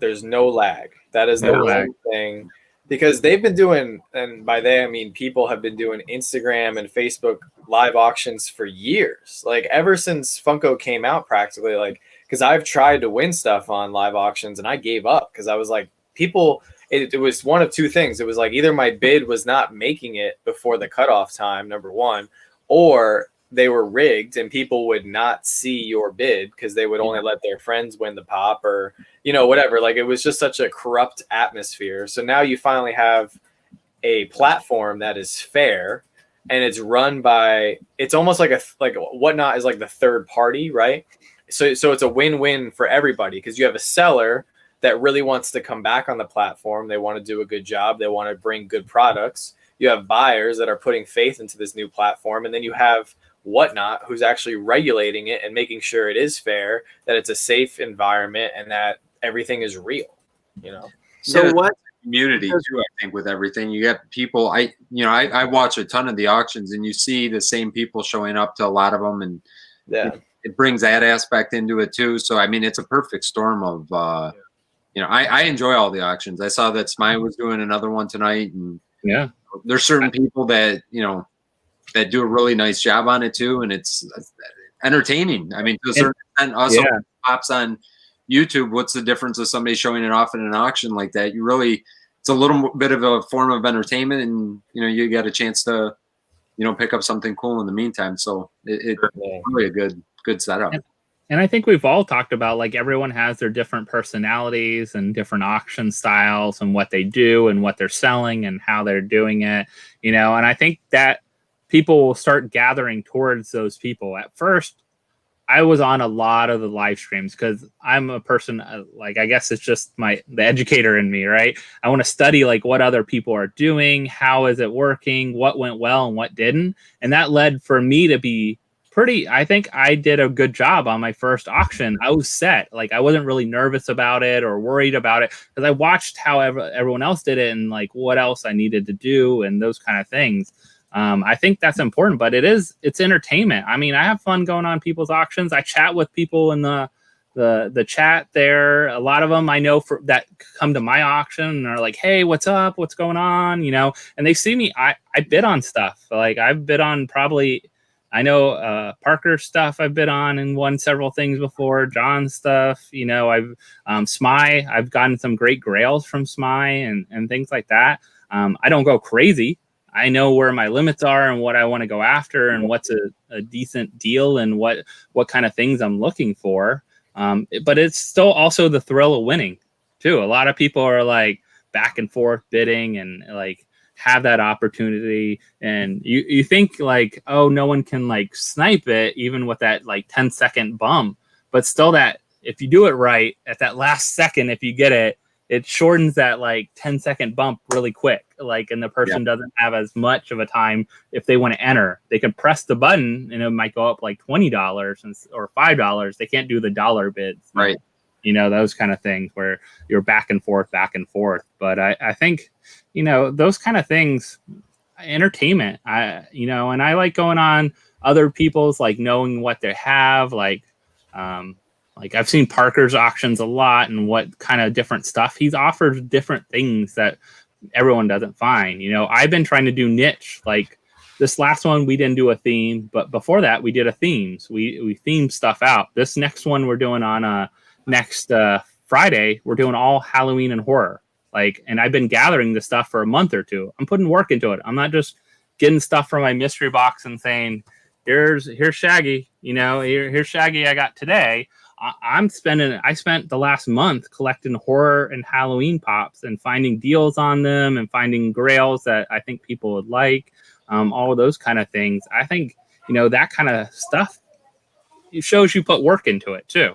There's no lag. That is the one thing, because they've been doing, and by they I mean people have been doing Instagram and Facebook live auctions for years, like ever since Funko came out practically. Like, because I've tried to win stuff on live auctions and I gave up because I was like, people, it was one of two things. It was like either my bid was not making it before the cutoff time, number one, or they were rigged and people would not see your bid because they would only let their friends win the pop, or, you know, whatever. Like, it was just such a corrupt atmosphere. So now you finally have a platform that is fair, and it's run by, it's almost like Whatnot is like the third party, right? So it's a win-win for everybody, because you have a seller that really wants to come back on the platform. They want to do a good job. They want to bring good products. You have buyers that are putting faith into this new platform. And then you have Whatnot, who's actually regulating it and making sure it is fair, that it's a safe environment, and that everything is real, you know?
So what community too, I think, with everything. You get people, I watch a ton of the auctions, and you see the same people showing up to a lot of them, and it brings that aspect into it too. So I mean, it's a perfect storm of you know, I enjoy all the auctions. I saw that Smeye was doing another one tonight, and there's certain people that, you know, that do a really nice job on it too, and it's entertaining. I mean, to a certain extent, also pops on YouTube. What's the difference of somebody showing it off in an auction like that? You really, it's a little bit of a form of entertainment, and you know, you get a chance to, you know, pick up something cool in the meantime. So it's really a good setup.
And I think we've all talked about, like, everyone has their different personalities and different auction styles and what they do and what they're selling and how they're doing it, you know. And I think that people will start gathering towards those people. At first, I was on a lot of the live streams because I'm a person, like, I guess it's just the educator in me, right? I want to study like what other people are doing, how is it working, what went well and what didn't. And that led for me to be I think I did a good job on my first auction. I was set. Like, I wasn't really nervous about it or worried about it, because I watched how everyone else did it and like what else I needed to do and those kind of things. I think that's important, but it's entertainment. I mean, I have fun going on people's auctions. I chat with people in the chat there. A lot of them I know that come to my auction and are like, hey, what's up? What's going on? You know, and they see me. I bid on stuff. Like, I've bid on probably, I know Parker's stuff I've bid on and won several things before. John's stuff, you know, I've Smeye. I've gotten some great grails from Smeye and things like that. I don't go crazy. I know where my limits are and what I want to go after and what's a decent deal and what kind of things I'm looking for. But it's still also the thrill of winning too. A lot of people are like back and forth bidding and like have that opportunity. And you think like, oh, no one can like snipe it even with that like 10-second bump. But still that if you do it right at that last second, if you get it, it shortens that like 10-second bump really quick. Like, and the person doesn't have as much of a time if they want to enter. They can press the button and it might go up like $20 or $5. They can't do the dollar bids.
Right.
You know, those kind of things where you're back and forth. But I think, you know, those kind of things, entertainment, you know, and I like going on other people's, like knowing what they have, like I've seen Parker's auctions a lot and what kind of different stuff he's offered, different things that everyone doesn't find. You know, I've been trying to do niche. Like this last one, we didn't do a theme, but before that, we did a themes. We themed stuff out. This next one we're doing on next Friday, we're doing all Halloween and horror. Like, and I've been gathering this stuff for a month or two. I'm putting work into it. I'm not just getting stuff from my mystery box and saying, here's Shaggy. You know, here's Shaggy I got today. I spent the last month collecting horror and Halloween pops and finding deals on them and finding grails that I think people would like, all of those kind of things. I think, you know, that kind of stuff, it shows you put work into it too.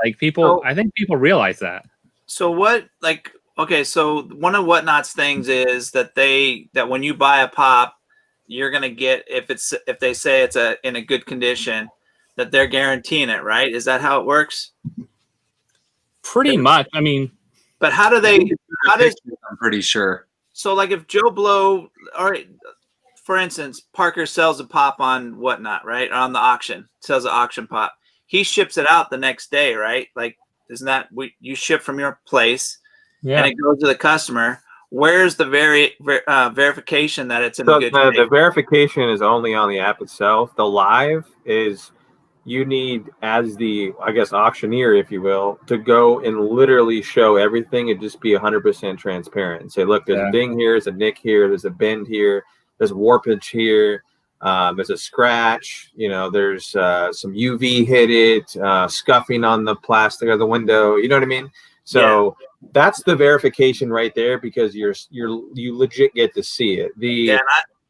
Like people, I think people realize that.
So what, like, okay, so one of Whatnot's things is that when you buy a pop, you're going to get, if they say it's in a good condition, that they're guaranteeing it, right? Is that how it works?
Pretty much. I mean,
but how does
I'm pretty sure.
So like if Joe Blow, all right, for instance, Parker sells a pop on Whatnot, right? Or on the auction, sells an auction pop. He ships it out the next day, right? Like, isn't that you ship from your place and it goes to the customer? Where's the verification that it's in a good shape?
The verification is only on the app itself. The live is you need, as the, I guess, auctioneer, if you will, to go and literally show everything and just be 100% transparent and say, look, there's a ding here, there's a nick here, there's a bend here, there's warpage here, there's a scratch, you know, there's some UV hit it, scuffing on the plastic of the window, you know what I mean? So that's the verification right there, because you legit get to see it. And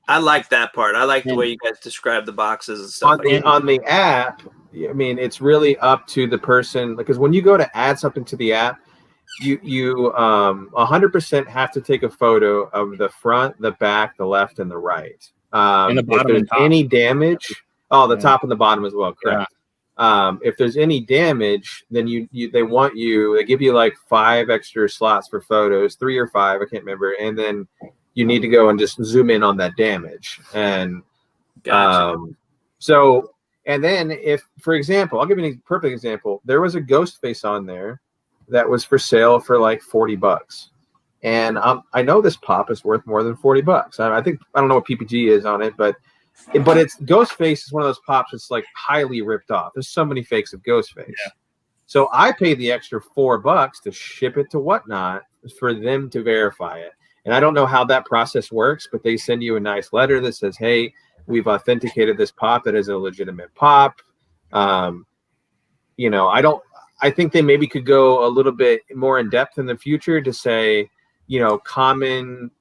I like that part. I like the way you guys describe the boxes and stuff.
On the app, I mean, it's really up to the person, because when you go to add something to the app, you 100% have to take a photo of the front, the back, the left, and the right.
And the bottom,
if there's any damage, the top and the bottom as well, correct. If there's any damage, then they give you like 5 extra slots for photos, 3 or 5, I can't remember, and then you need to go and just zoom in on that damage. And and then if, for example, I'll give you a perfect example. There was a ghost face on there that was for sale for like $40. And I know this pop is worth more than $40. I don't know what PPG is on it, but it's Ghostface is one of those pops that's like highly ripped off. There's so many fakes of Ghostface. Yeah. So I paid the extra $4 to ship it to Whatnot for them to verify it. And I don't know how that process works, but they send you a nice letter that says, hey, we've authenticated this pop that is a legitimate pop. You know, I think they maybe could go a little bit more in depth in the future to say, you know, common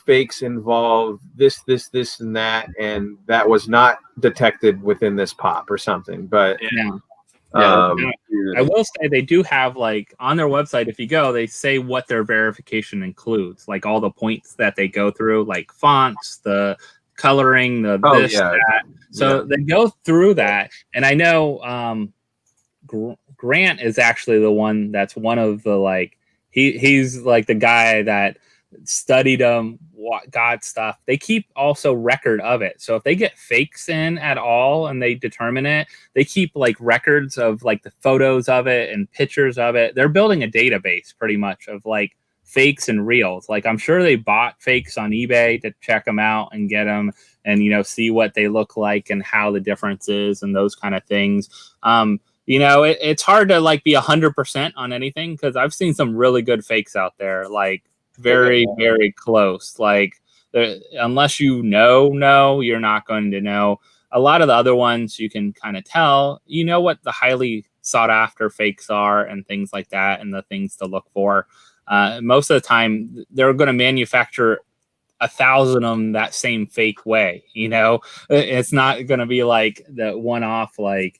fakes involve this, and that was not detected within this pop or something. But
I will say they do have, like, on their website, if you go, they say what their verification includes, like all the points that they go through, like fonts, the coloring, that. So they go through that. And I know Grant is actually the one that's one of the, like, he's like the guy that studied got stuff. They keep also record of it. So if they get fakes in at all and they determine it, they keep like records of like the photos of it and pictures of it. They're building a database pretty much of like fakes and reals. Like I'm sure they bought fakes on eBay to check them out and get them and, you know, see what they look like and how the difference is and those kind of things. You know, it's hard to like be 100% on anything because I've seen some really good fakes out there. Like very, very close. Like, unless you know, you're not going to know. A lot of the other ones you can kind of tell, you know, what the highly sought after fakes are and things like that, and the things to look for. Most of the time, they're going to manufacture 1,000 of them that same fake way. You know, it's not going to be like the one-off, like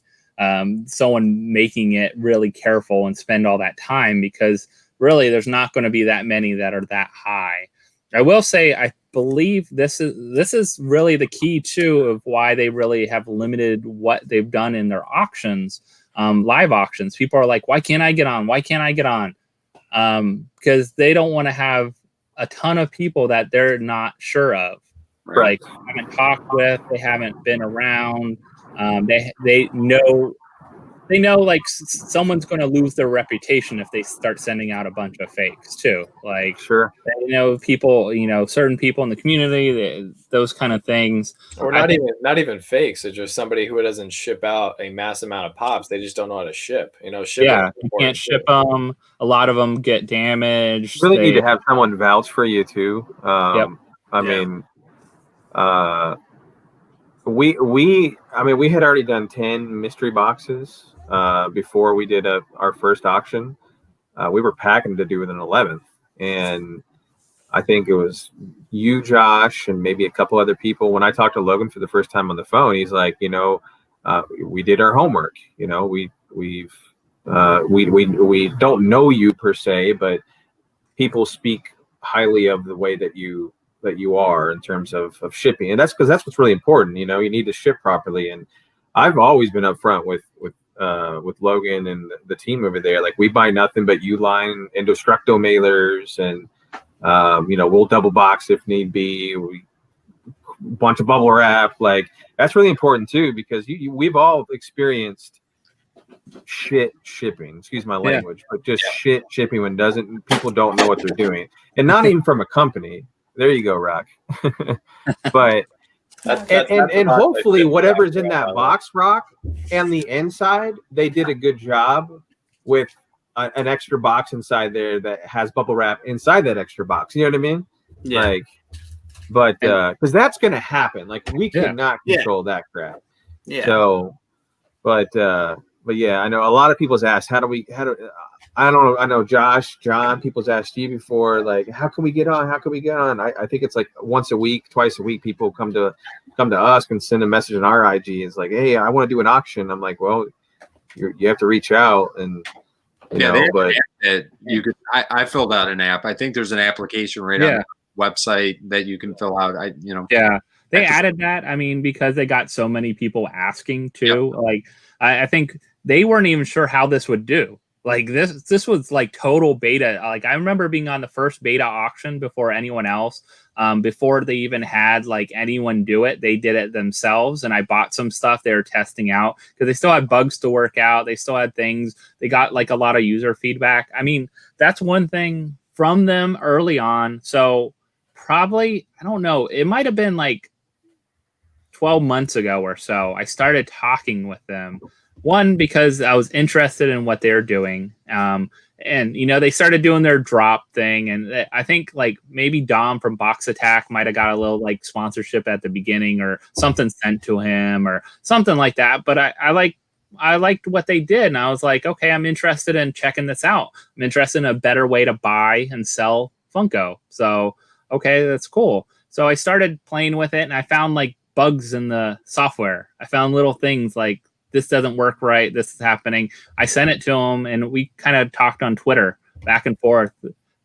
someone making it really careful and spend all that time, because really there's not going to be that many that are that high. I will say, I believe this is really the key too of why they really have limited what they've done in their auctions, live auctions. People are like, why can't I get on? Why can't I get on? Because they don't want to have a ton of people that they're not sure of,
Right.
like haven't talked with, they haven't been around. They know like someone's going to lose their reputation if they start sending out a bunch of fakes too. Like,
sure,
they know people, you know, certain people in the community, those kind of things.
Or not even fakes. It's just somebody who doesn't ship out a mass amount of pops. They just don't know how to ship. You know,
Yeah, you can't ship them. A lot of them get damaged.
You really need to have someone vouch for you too.
Yep.
I mean, we had already done 10 mystery boxes before we did our first auction. We were packing to do with an 11th, and I think it was you, Josh, and maybe a couple other people. When I talked to Logan for the first time on the phone, he's like, you know, we did our homework. You know, we don't know you per se, but people speak highly of the way that you are in terms of shipping, and that's because that's what's really important. You know, you need to ship properly, and I've always been upfront with Logan and the team over there. Like, we buy nothing but Uline Indestructo mailers, and you know, we'll double box if need be. Bunch of bubble wrap. Like, that's really important too, because we've all experienced shit shipping. Excuse my language, but just shit shipping when people don't know what they're doing, and not even from a company. There you go, Rock. But and hopefully whatever's in that box, Rock, and the inside, they did a good job with an extra box inside there that has bubble wrap inside that extra box. You know what I mean? Yeah. Like, but because that's gonna happen. Like, we cannot control that crap. Yeah. So, but yeah, I know a lot of people's asked, how do I don't know. I know Josh, John, people's asked you before, like, how can we get on? How can we get on? I think it's like once a week, twice a week, people come to us and send a message on our IG. It's like, hey, I want to do an auction. I'm like, well, you have to reach out, and you know, but
you could. I filled out an app. I think there's an application right on the website that you can fill out.
They added that. I mean, because they got so many people asking too. Yep. Like, I think they weren't even sure how this would do. Like, this was like total beta. Like, I remember being on the first beta auction before anyone else. Before they even had like anyone do it, they did it themselves. And I bought some stuff they were testing out because they still had bugs to work out. They still had things. They got like a lot of user feedback. I mean, that's one thing from them early on. So probably, I don't know, it might have been like 12 months ago or so, I started talking with them. One, because I was interested in what they're doing. And, you know, they started doing their drop thing. And I think like maybe Dom from Box Attack might have got a little like sponsorship at the beginning or something sent to him or something like that. But I liked what they did. And I was like, okay, I'm interested in checking this out. I'm interested in a better way to buy and sell Funko. So, okay, that's cool. So I started playing with it, and I found like bugs in the software. I found little things like, this doesn't work right, this is happening. I sent it to them, and we kind of talked on Twitter back and forth,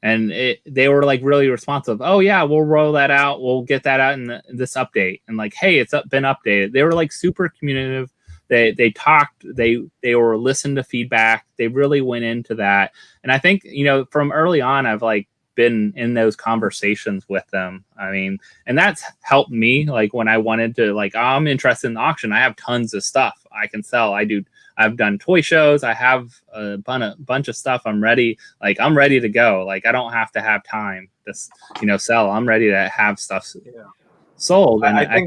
and they were like really responsive. Oh yeah, we'll roll that out. We'll get that out in this update. And like, hey, it's been updated. They were like super communicative. They talked. They were listened to feedback. They really went into that. And I think, you know, from early on, I've like been in those conversations with them. I mean, and that's helped me. Like, when I wanted to, like, oh, I'm interested in the auction, I have tons of stuff I can sell. I've done toy shows. I have a bunch of stuff. I'm ready. Like, I'm ready to go. Like, I don't have to have time to, you know, sell. I'm ready to have stuff sold. And
I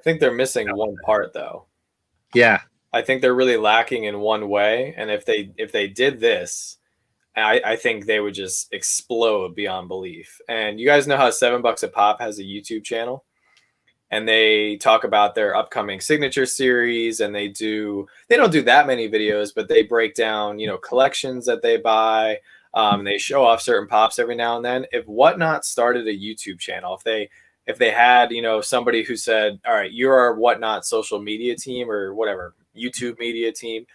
think they're missing one part though.
Yeah.
I think they're really lacking in one way. And if they did this, I think they would just explode beyond belief. And you guys know how $7 a Pop has a YouTube channel, and they talk about their upcoming signature series, and they don't do that many videos, but they break down, you know, collections that they buy. They show off certain pops every now and then. If Whatnot started a YouTube channel, if they had, you know, somebody who said, all right, you're our Whatnot social media team or whatever, YouTube media team,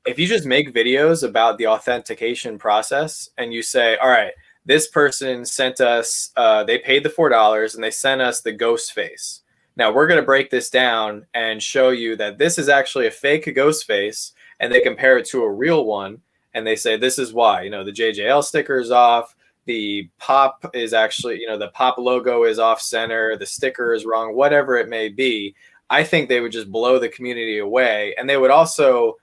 if you just make videos about the authentication process and you say, all right, this person sent us, they paid the $4 and they sent us the ghost face. Now we're going to break this down and show you that this is actually a fake ghost face, and they compare it to a real one. And they say, this is why, you know, the JJL sticker is off. The pop is actually, you know, the pop logo is off center. The sticker is wrong, whatever it may be. I think they would just blow the community away. And they would also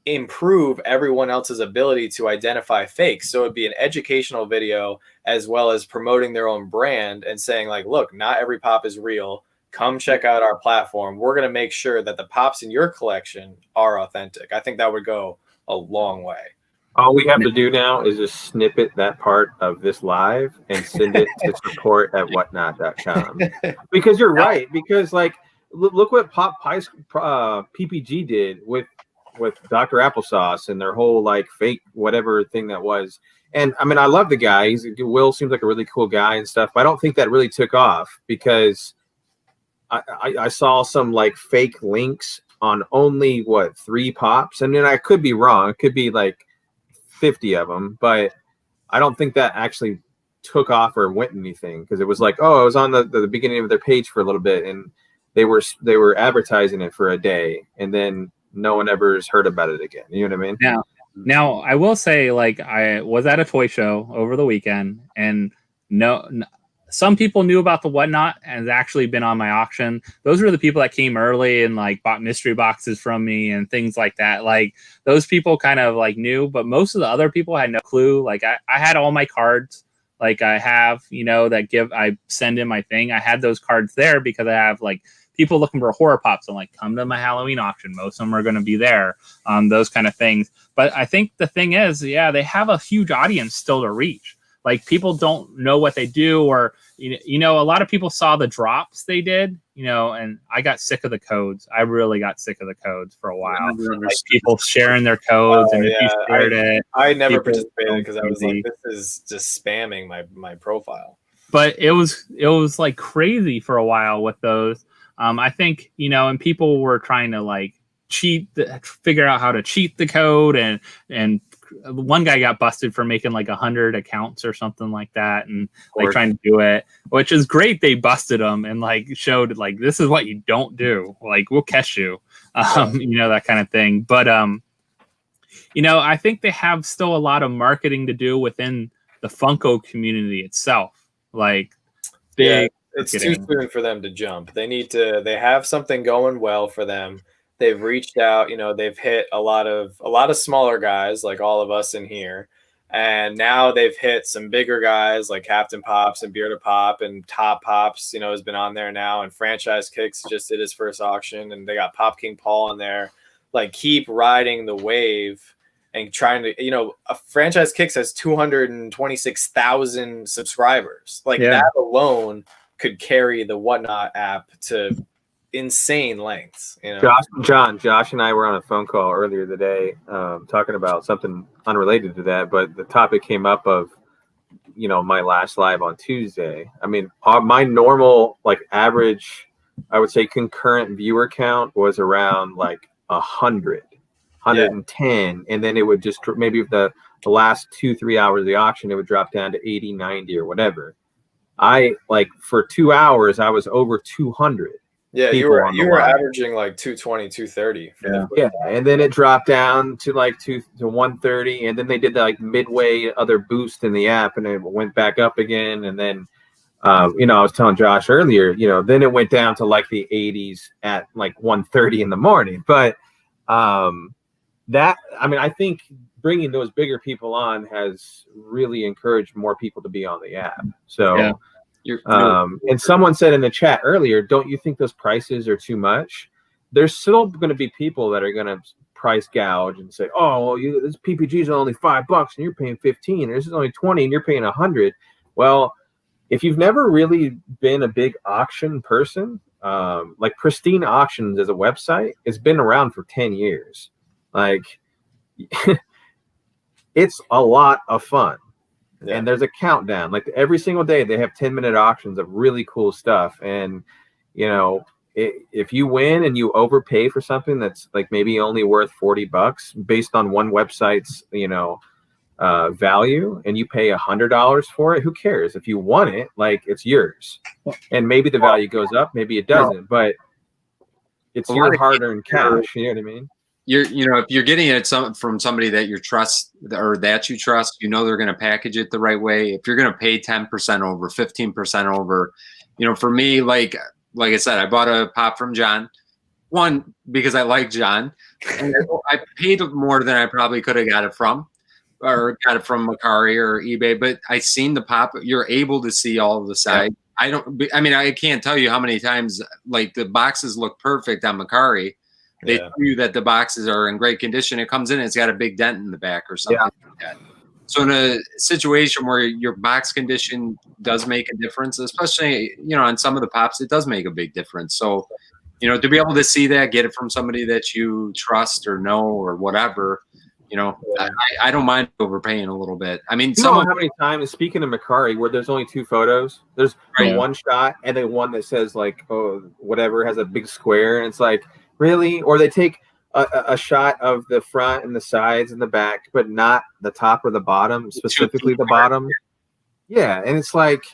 improve everyone else's ability to identify fakes. So it'd be an educational video as well as promoting their own brand and saying like, look, not every pop is real. Come check out our platform. We're going to make sure that the pops in your collection are authentic. I think that would go a long way.
All we have to do now is just snippet that part of this live and send it to support@whatnot.com. Because you're right. Because like, look what Pop Pies PPG did with Dr. Applesauce and their whole like fake whatever thing that was. And I mean, I love the guy. Will seems like a really cool guy and stuff. But I don't think that really took off because I saw some like fake links on only 3 pops, and then I could be wrong. It could be like 50 of them, but I don't think that actually took off or went anything because it was like, oh, it was on the beginning of their page for a little bit, and they were advertising it for a day, and then no one ever has heard about it again. You know what I mean?
Now I will say, like, I was at a toy show over the weekend, and some people knew about the Whatnot and has actually been on my auction. Those were the people that came early and like bought mystery boxes from me and things like that. Like those people kind of like knew, but most of the other people had no clue. Like I had all my cards, like I have, you know, I send in my thing. I had those cards there because I have like people looking for horror pops and like come to my Halloween auction. Most of them are going to be there, those kind of things. But I think the thing is, yeah, they have a huge audience still to reach. Like people don't know what they do, or, you know, a lot of people saw the drops they did, you know, and I got sick of the codes. I really got sick of the codes for a while. Like people sharing their codes, and if you shared it,
I never participated because I was like, this is just spamming my profile.
But it was like crazy for a while with those. I think, you know, and people were trying to like figure out how to cheat the code, and one guy got busted for making like 100 accounts or something like that, and like trying to do it, which is great. They busted him and like showed like, this is what you don't do. Like, we'll catch you, you know, that kind of thing. But, you know, I think they have still a lot of marketing to do within the Funko community itself. Like,
it's too soon for them to jump. They have something going well for them. They've reached out, you know, they've hit a lot of smaller guys like all of us in here. And now they've hit some bigger guys like captainpops and Bearded Pop, and toppops, you know, has been on there now. And Franchise Kicks just did his first auction, and they got Pop King Paul in there. Like, keep riding the wave and trying to, you know, a Franchise Kicks has 226,000 subscribers. Like that alone could carry the Whatnot app to insane lengths, you know.
Josh and I were on a phone call earlier today, talking about something unrelated to that, but the topic came up of, you know, my last live on Tuesday. I mean, my normal like average, I would say concurrent viewer count was around like 100, 110, and then it would just maybe the last 2-3 hours of the auction, it would drop down to 80, 90 or whatever. I like for 2 hours I was over 200.
Yeah, you were averaging like 220, 230.
Yeah, and then it dropped down to like to 130, and then they did the like midway other boost in the app, and it went back up again, and then you know, I was telling Josh earlier, you know, then it went down to like the 80s at like 1:30 in the morning. But that, I mean, I think bringing those bigger people on has really encouraged more people to be on the app. So. Yeah. And someone said in the chat earlier, don't you think those prices are too much? there's still going to be people that are going to price gouge and say, oh, well, this PPG is only $5 and you're paying 15, or this is only 20 and you're paying 100. Well, if you've never really been a big auction person, like Pristine Auctions as a website, it's been around for 10 years. Like, it's a lot of fun. Yeah. And there's a countdown. Like every single day, they have 10-minute auctions of really cool stuff. And, you know, if you win and you overpay for something that's like maybe only worth $40 based on one website's, you know, value, and you pay $100 for it, who cares? If you won it, like, it's yours. And maybe the value goes up, maybe it doesn't, but it's your hard-earned cash. You know what I mean?
You know, if you're getting it from somebody that you trust, or that you trust, you know they're going to package it the right way. If you're going to pay 10% over, 15% over, you know, for me, like I said, I bought a pop from John. One, because I like John. And I paid more than I probably could have got it from, or got it from Mercari or eBay. But I seen the pop. You're able to see all of the sides. Yeah. I can't tell you how many times, like, the boxes look perfect on Mercari. They tell you that the boxes are in great condition. It comes in, it's got a big dent in the back or something like that. So in a situation where your box condition does make a difference, especially, you know, on some of the pops, it does make a big difference. So, you know, to be able to see that, get it from somebody that you trust or know or whatever, you know, I don't mind overpaying a little bit. I mean,
you know how many times, speaking of Mercari, where there's only 2 photos, there's one shot and then one that says like, oh, whatever, has a big square, and it's like, really? Or they take a shot of the front and the sides and the back, but not the top or the bottom, specifically the bottom. Yeah, and it's like,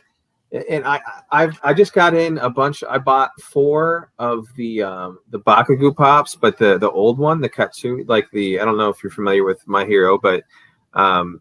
and I just got in a bunch. I bought 4 of the Bakugo pops, but the old one, the Katsu, like I don't know if you're familiar with My Hero, but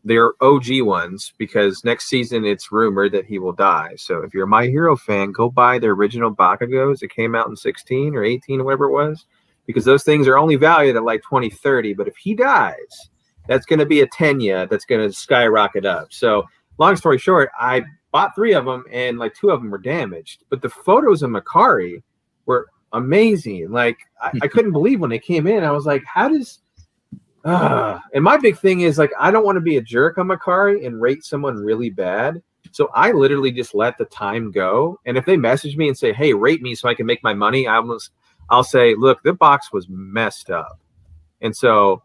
they're OG ones, because next season it's rumored that he will die. So if you're a My Hero fan, go buy the original Bakugos that came out in 16 or 18 or whatever it was, because those things are only valued at like 20, 30. But if he dies, that's going to be a Tenya that's going to skyrocket up. So long story short, I bought 3 of them, and like 2 of them were damaged. But the photos of Mercari were amazing. Like I couldn't believe when they came in. I was like, how does... and my big thing is, like, I don't want to be a jerk on Mercari and rate someone really bad. So I literally just let the time go. And if they message me and say, hey, rate me so I can make my money, I'll say, look, the box was messed up. And so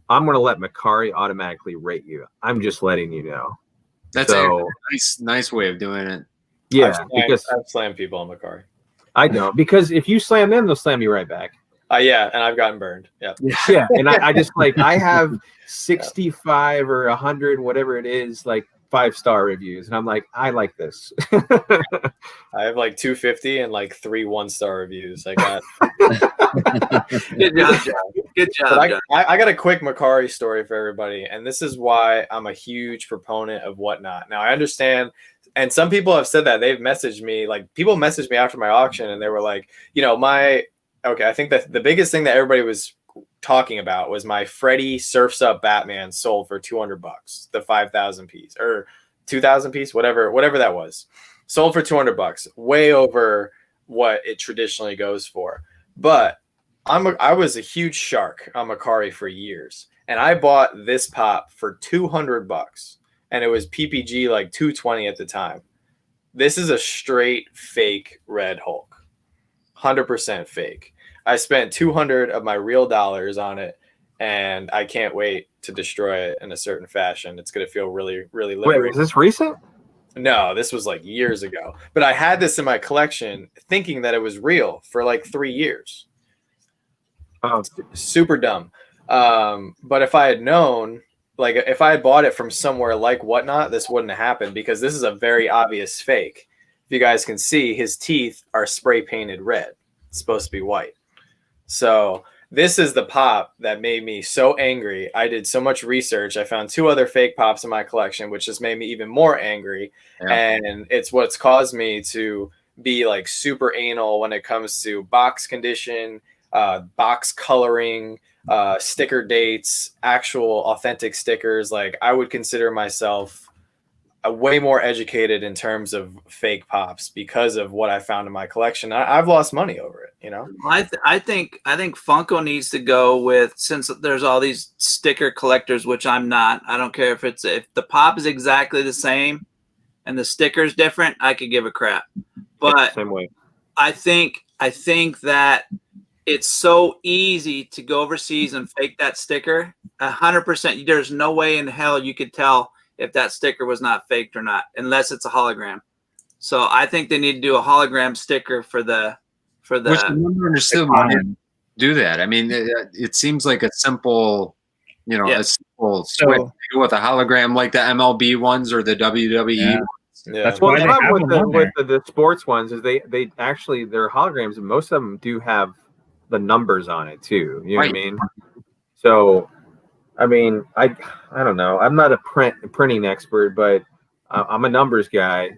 I'm going to let Mercari automatically rate you. I'm just letting you know.
That's a nice way of doing it.
Yeah,
because I've slammed people on Mercari.
I don't, because if you slam them, they'll slam you right back.
Yeah, and I've gotten burned. Yeah.
Yeah, and I just, like, I have 65 or 100, whatever it is, like 5-star reviews, and I'm like, I like this.
I have like 250 and like 3 1-star reviews. I got.
Good job, John. Good job. John.
I got a quick Mercari story for everybody, and this is why I'm a huge proponent of Whatnot. Now I understand. And some people have said that they've messaged me, like, people messaged me after my auction, and they were like, you know, okay, I think that the biggest thing that everybody was talking about was my Freddy Surfs Up Batman sold for $200, the 5,000 piece or 2,000 piece, whatever that was, sold for $200, way over what it traditionally goes for. But I was a huge shark on Mercari for years, and I bought this pop for $200, and it was PPG like 220 at the time. This is a straight fake Red Hulk, 100% fake. I spent 200 of my real dollars on it, and I can't wait to destroy it in a certain fashion. It's going to feel really, really liberating.
Wait, is this recent?
No, this was like years ago. But I had this in my collection thinking that it was real for like 3 years.
Oh.
Super dumb. But if I had known, like, if I had bought it from somewhere like Whatnot, this wouldn't have happened, because this is a very obvious fake. If you guys can see, his teeth are spray painted red. It's supposed to be white. So this is the pop that made me so angry. I did so much research. I found 2 other fake pops in my collection, which just made me even more angry. Yeah. And it's what's caused me to be like super anal when it comes to box condition, box coloring, sticker dates, actual authentic stickers. Like, I would consider myself way more educated in terms of fake pops because of what I found in my collection. I've lost money over it, you know.
I think Funko needs to go with, since there's all these sticker collectors, which I'm not. I don't care if the pop is exactly the same and the sticker's different, I could give a crap. But
same way.
I think that it's so easy to go overseas and fake that sticker. 100%. There's no way in hell you could tell if that sticker was not faked or not, unless it's a hologram. So I think they need to do a hologram sticker for the.
Which I never understood why they do that. I mean, it seems like a simple, a simple switch with a hologram, like the MLB ones or the WWE ones.
Yeah.
That's what the problem with the sports ones is they actually, they're holograms, and most of them do have the numbers on it too. You know what I mean? So, I mean, I don't know. I'm not a printing expert, but I'm a numbers guy.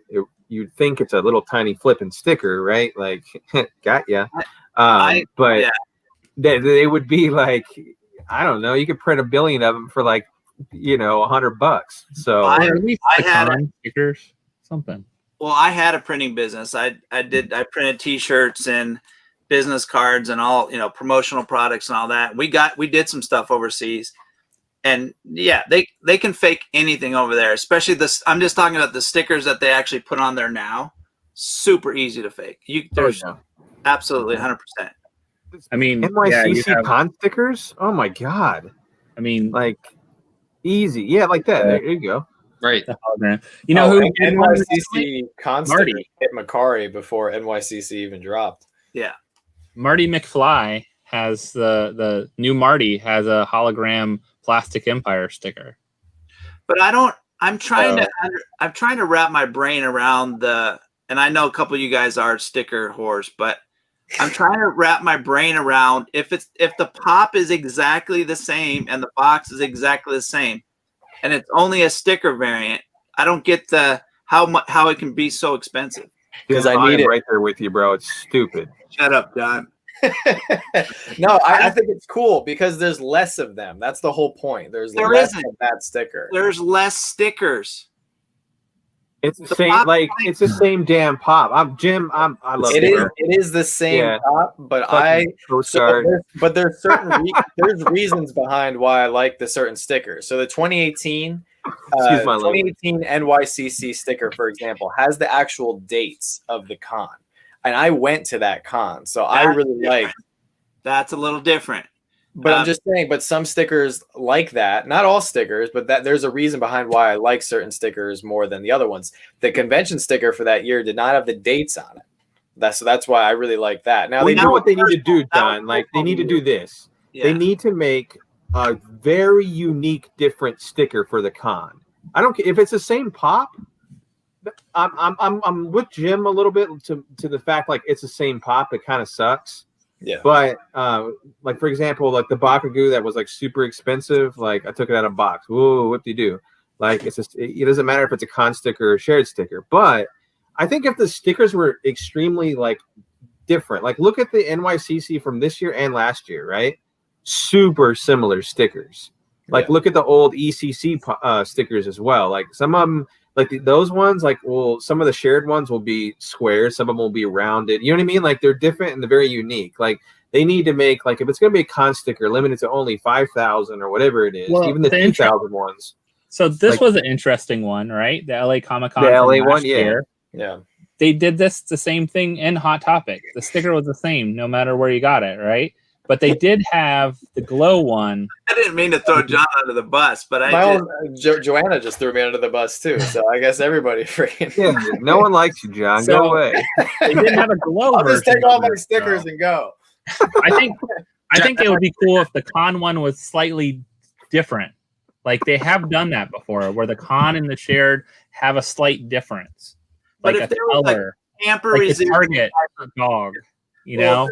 You'd think it's a little tiny flipping sticker, right? Like, got ya. But they would be like, I don't know. You could print 1 billion of them for like, $100. So
I had stickers, something.
Well, I had a printing business. I printed T-shirts and business cards and all, promotional products and all that. We did some stuff overseas. And yeah, they can fake anything over there, especially this. I'm just talking about the stickers that they actually put on there now. Super easy to fake. There's absolutely 100%.
I mean,
NYCC con stickers. Oh my god. I mean, like easy. Yeah, like that. There you go.
Right.
You know who NYCC con sticker hit Macari before NYCC even dropped.
Yeah.
Marty McFly has the new Marty has a hologram Plastic Empire sticker.
But I'm trying to wrap my brain around and I know a couple of you guys are sticker whores, but I'm trying to wrap my brain around if the pop is exactly the same and the box is exactly the same and it's only a sticker variant. I don't get how it can be so expensive.
Because I need it right there with you, bro. It's stupid.
Shut up, John.
No, I think it's cool because there's less of them. That's the whole point. There's less of that sticker.
There's less stickers.
It's the same, it's the same damn pop. I love it.
It is the same pop, but there's certain there's reasons behind why I like the certain stickers. So the 2018 NYCC sticker, for example, has the actual dates of the con. And I went to that con, so I really like.
That's a little different.
But I'm just saying, but some stickers like that, not all stickers, but there's a reason behind why I like certain stickers more than the other ones. The convention sticker for that year did not have the dates on it. That's why I really like that. Now
they know what they need to do, John. Like they need to do this. Yeah. They need to make a very unique, different sticker for the con. I don't care if it's the same pop. I'm with Jim a little bit to the fact like it's the same pop. It kind of sucks.
Yeah.
But like for example, like the Bakugu that was like super expensive. Like I took it out of a box. Whoa, what do you do? Like it doesn't matter if it's a con sticker or a shared sticker. But I think if the stickers were extremely like different, like look at the NYCC from this year and last year, right? Super similar stickers. Like look at the old ECC stickers as well. Like some of them. Like those ones, like some of the shared ones will be square, some of them will be rounded. You know what I mean? Like they're different and they're very unique. Like they need to make if it's going to be a con sticker, limited to only 5,000 or whatever it is, even the 2,000 ones.
So this was an interesting one, right? The LA Comic-Con.
The LA one, yeah.
They did the same thing in Hot Topic. The sticker was the same, no matter where you got it, right? But they did have the glow one.
I didn't mean to throw John under the bus, but
Joanna just threw me under the bus too. So I guess everybody freaking.
Yeah, no one likes you, John. Go away.
They didn't have a glow.
I'll just take all my stickers and go.
I think it would be cool if the con one was slightly different. Like they have done that before, where the con and the shared have a slight difference, like a color,
tamper-resistant
Target dog. You know.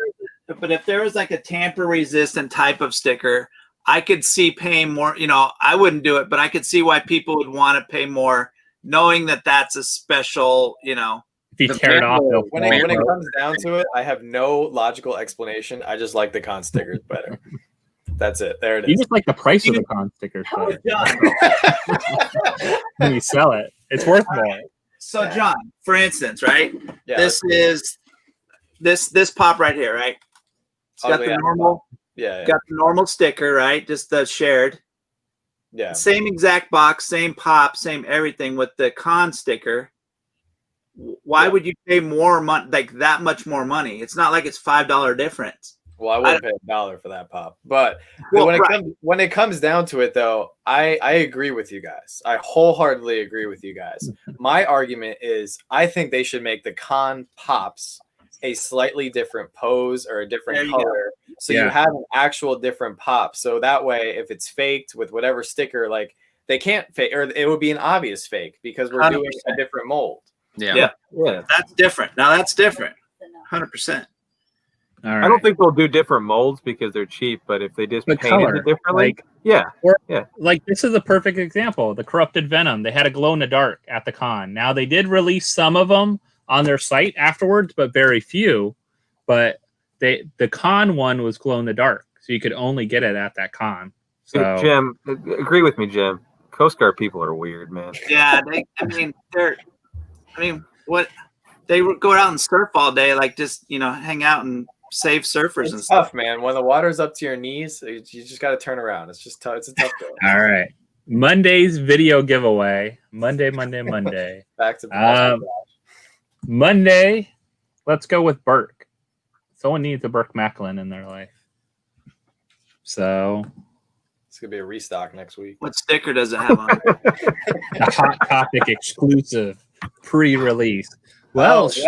But if there was like a tamper-resistant type of sticker, I could see paying more. I wouldn't do it, but I could see why people would want to pay more, knowing that that's a special.
If you tear it off,
when it comes down to it, I have no logical explanation. I just like the con stickers better. That's it. There it is.
You just like the price of the con stickers better. When you sell it, It's worth more.
So John, for instance, right?
Yeah,
This is this pop right here, right? It's got the normal.
Yeah.
Got the normal sticker, right? Just the shared.
Yeah.
Same exact box, same pop, same everything with the con sticker. Why would you pay more money, like that much more money? It's not like it's $5 difference.
Well, I wouldn't pay $1 for that pop. But when it comes down to it, though, I agree with you guys. I wholeheartedly agree with you guys. My argument is I think they should make the con pops a slightly different pose or a different color. So you have an actual different pop. So that way, if it's faked with whatever sticker, like they can't fake, or it would be an obvious fake because we're 100%. Doing a different mold.
Yeah. That's different. Now that's different. 100%.
All right. I don't think they'll do different molds because they're cheap, but if they just painted it differently,
like this is a perfect example. The corrupted Venom, they had a glow in the dark at the con. Now they did release some of them on their site afterwards, but very few. But the con one was glow in the dark, so you could only get it at that con. So
hey, Jim, agree with me, Jim. Coast Guard people are weird, man.
Yeah, what they go out and surf all day, like just hang out and save surfers and stuff.
Tough, man. When the water's up to your knees, you just got to turn around. It's just tough. It's a tough day.
All right, Monday's video giveaway. Monday.
Back to
Monday. Let's go with Burke. Someone needs a Burke Macklin in their life. So
it's gonna be a restock next week.
What sticker does it have on it?
A Hot Topic exclusive pre-release. Welsh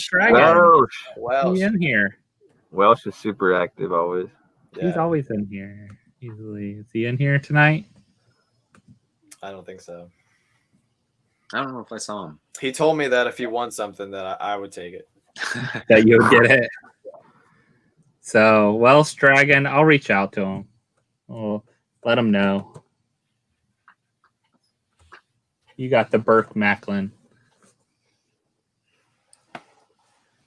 Dragon.
Welsh.
He's in here.
Welsh is super active always.
Yeah. He's always in here. Easily. Is he in here tonight?
I don't think so.
I don't know if I saw him.
He told me that if he won something, that I would take it.
That you'll get it. So Welsh Dragon, I'll reach out to him. We'll let him know. You got the Burke Macklin.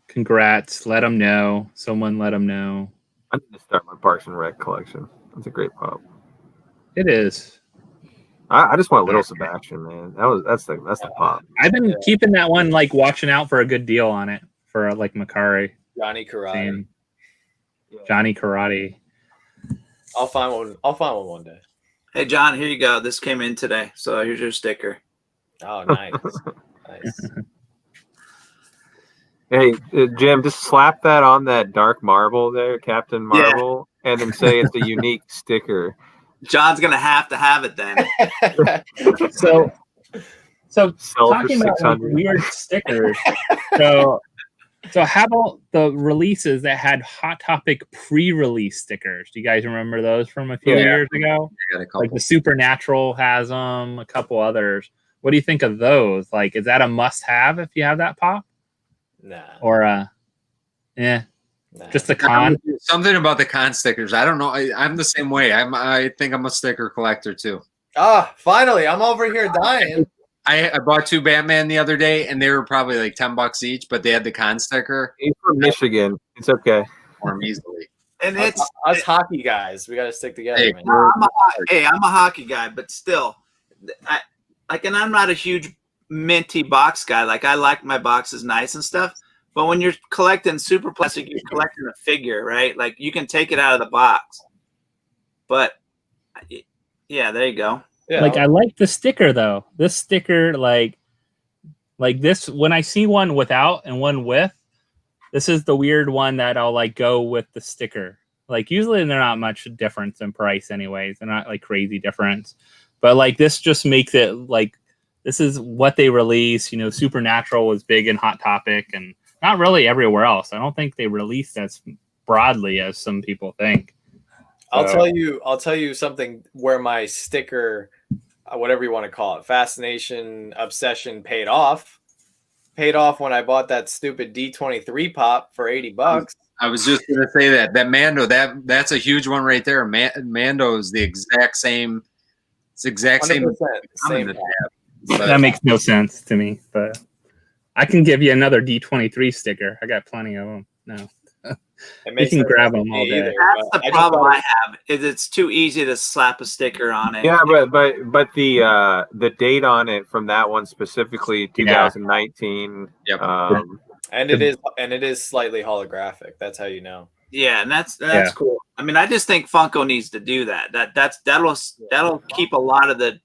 Congrats. Let him know. Someone let him know.
I need to start my Parks and Rec collection. That's a great pop.
It is.
I just want Little Sebastian, man. That's the pop.
I've been keeping that one, like watching out for a good deal on it for like Makari.
Johnny Karate.
Johnny Karate.
I'll find one. I'll find one day.
Hey John, here you go. This came in today, so here's your sticker.
Oh, nice. Nice.
Hey, Jim, just slap that on that dark marble there, Captain Marble, and then say it's a unique sticker.
John's gonna have to have it then.
So talking about like weird stickers. So how about the releases that had Hot Topic pre-release stickers? Do you guys remember those from a few years ago? Like the Supernatural has them, a couple others. What do you think of those? Like, is that a must-have if you have that pop?
Nah.
Or just the con.
Something about the con stickers. I don't know. I'm the same way. I think I'm a sticker collector too.
Ah, finally, I'm over here dying.
I bought 2 Batman the other day, and they were probably like $10 each, but they had the con sticker.
He's from Michigan. It's okay.
Form easily.
And it's
us hockey guys. We got to stick together.
Hey,
man.
I'm a hockey guy, but still, and I'm not a huge minty box guy. Like I like my boxes nice and stuff, but when you're collecting super plastic, you're collecting a figure, right? Like you can take it out of the box. But yeah, there you go.
Yeah,
like I like the sticker though. This sticker, like this, when I see one without and one with, this is the weird one that I'll like go with the sticker. Like usually they're not much difference in price anyways. They're not like crazy difference. But like this just makes it like this is what they release. You know, Supernatural was big in Hot Topic and not really everywhere else. I don't think they released as broadly as some people think.
I'll tell you something where my sticker, whatever you want to call it, fascination, obsession paid off. Paid off when I bought that stupid D23 pop for $80.
I was just gonna say that Mando, that's a huge one right there. Mando is the exact same. It's the exact same.
Same
that makes no sense to me, but I can give you another D23 sticker. I got plenty of them. No. You can grab them all day.
That's the problem I have. Is it's too easy to slap a sticker on it.
Yeah, but the date on it from that one specifically, 2019.
Yep.
And it is slightly holographic. That's how you know.
Yeah, and that's cool. I mean, I just think Funko needs to do that. That'll keep a lot of the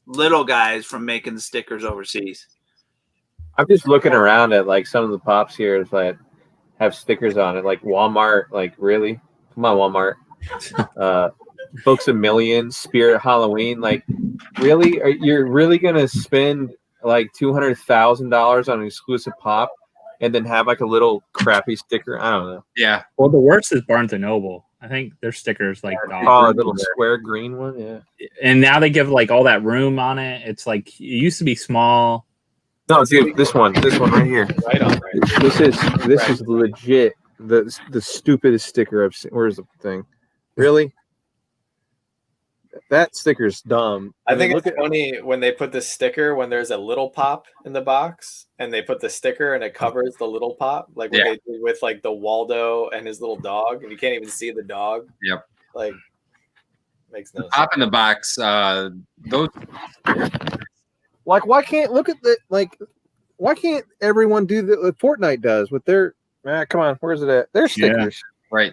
little guys from making the stickers overseas.
I'm just looking around at like some of the pops here that have stickers on it, like Walmart. Like, really? Come on, Walmart. Books a Million, Spirit Halloween. Like, really? You're really gonna spend like $200,000 on an exclusive pop and then have like a little crappy sticker? I don't know.
Yeah.
Well, the worst is Barnes and Noble. I think their stickers like
a little square green one. Yeah.
And now they give like all that room on it. It's like it used to be small.
No, dude, this one right here.
Right on. Right.
This is legit the stupidest sticker I've seen. Where's the thing? Really? That sticker's dumb.
I think it's funny when they put the sticker when there's a little pop in the box, and they put the sticker and it covers the little pop, like what they did with like the Waldo and his little dog, and you can't even see the dog.
Yep.
Like, makes no sense.
Pop in the box. Those.
Like, why can't why can't everyone do what Fortnite does with their? Come on, where's it at? Their stickers,
right?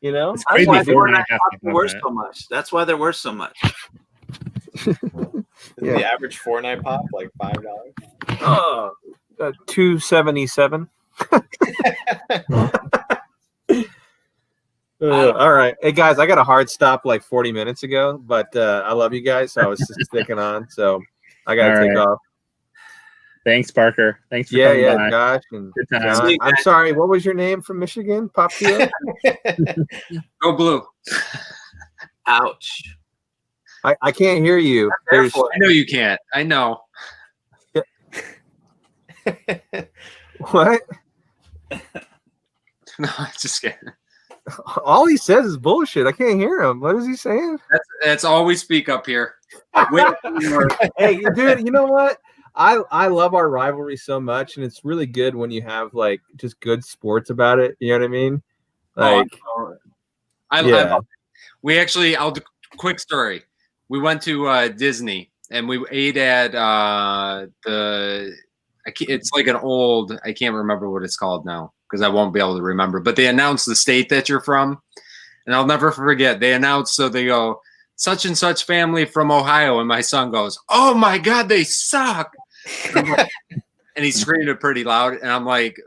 You know,
it's crazy.
That's why Fortnite worth so much. That's why they're worth so much.
The average Fortnite pop like $5.
$277. All right, hey guys, I got a hard stop like 40 minutes ago, but I love you guys, so I was just sticking on. So I gotta take off.
Thanks, Parker. Thanks for coming by.
Josh and John. I'm sorry. What was your name from Michigan? Pop Duo?
Go Blue.
Ouch.
I can't hear you.
I know you can't. I know.
What?
No, I'm just kidding.
All he says is bullshit. I can't hear him. What is he saying?
That's all we speak up here.
Hey, dude, you know what? I love our rivalry so much, and it's really good when you have like just good sports about it. You know what I mean? Like,
we actually, I'll do a quick story. We went to Disney and we ate at it's like an old, I can't remember what it's called now because I won't be able to remember, but they announced the state that you're from, and I'll never forget. They announced, so they go, such and such family from Ohio, and my son goes, oh my God, they suck. And he screamed it pretty loud, and I'm like,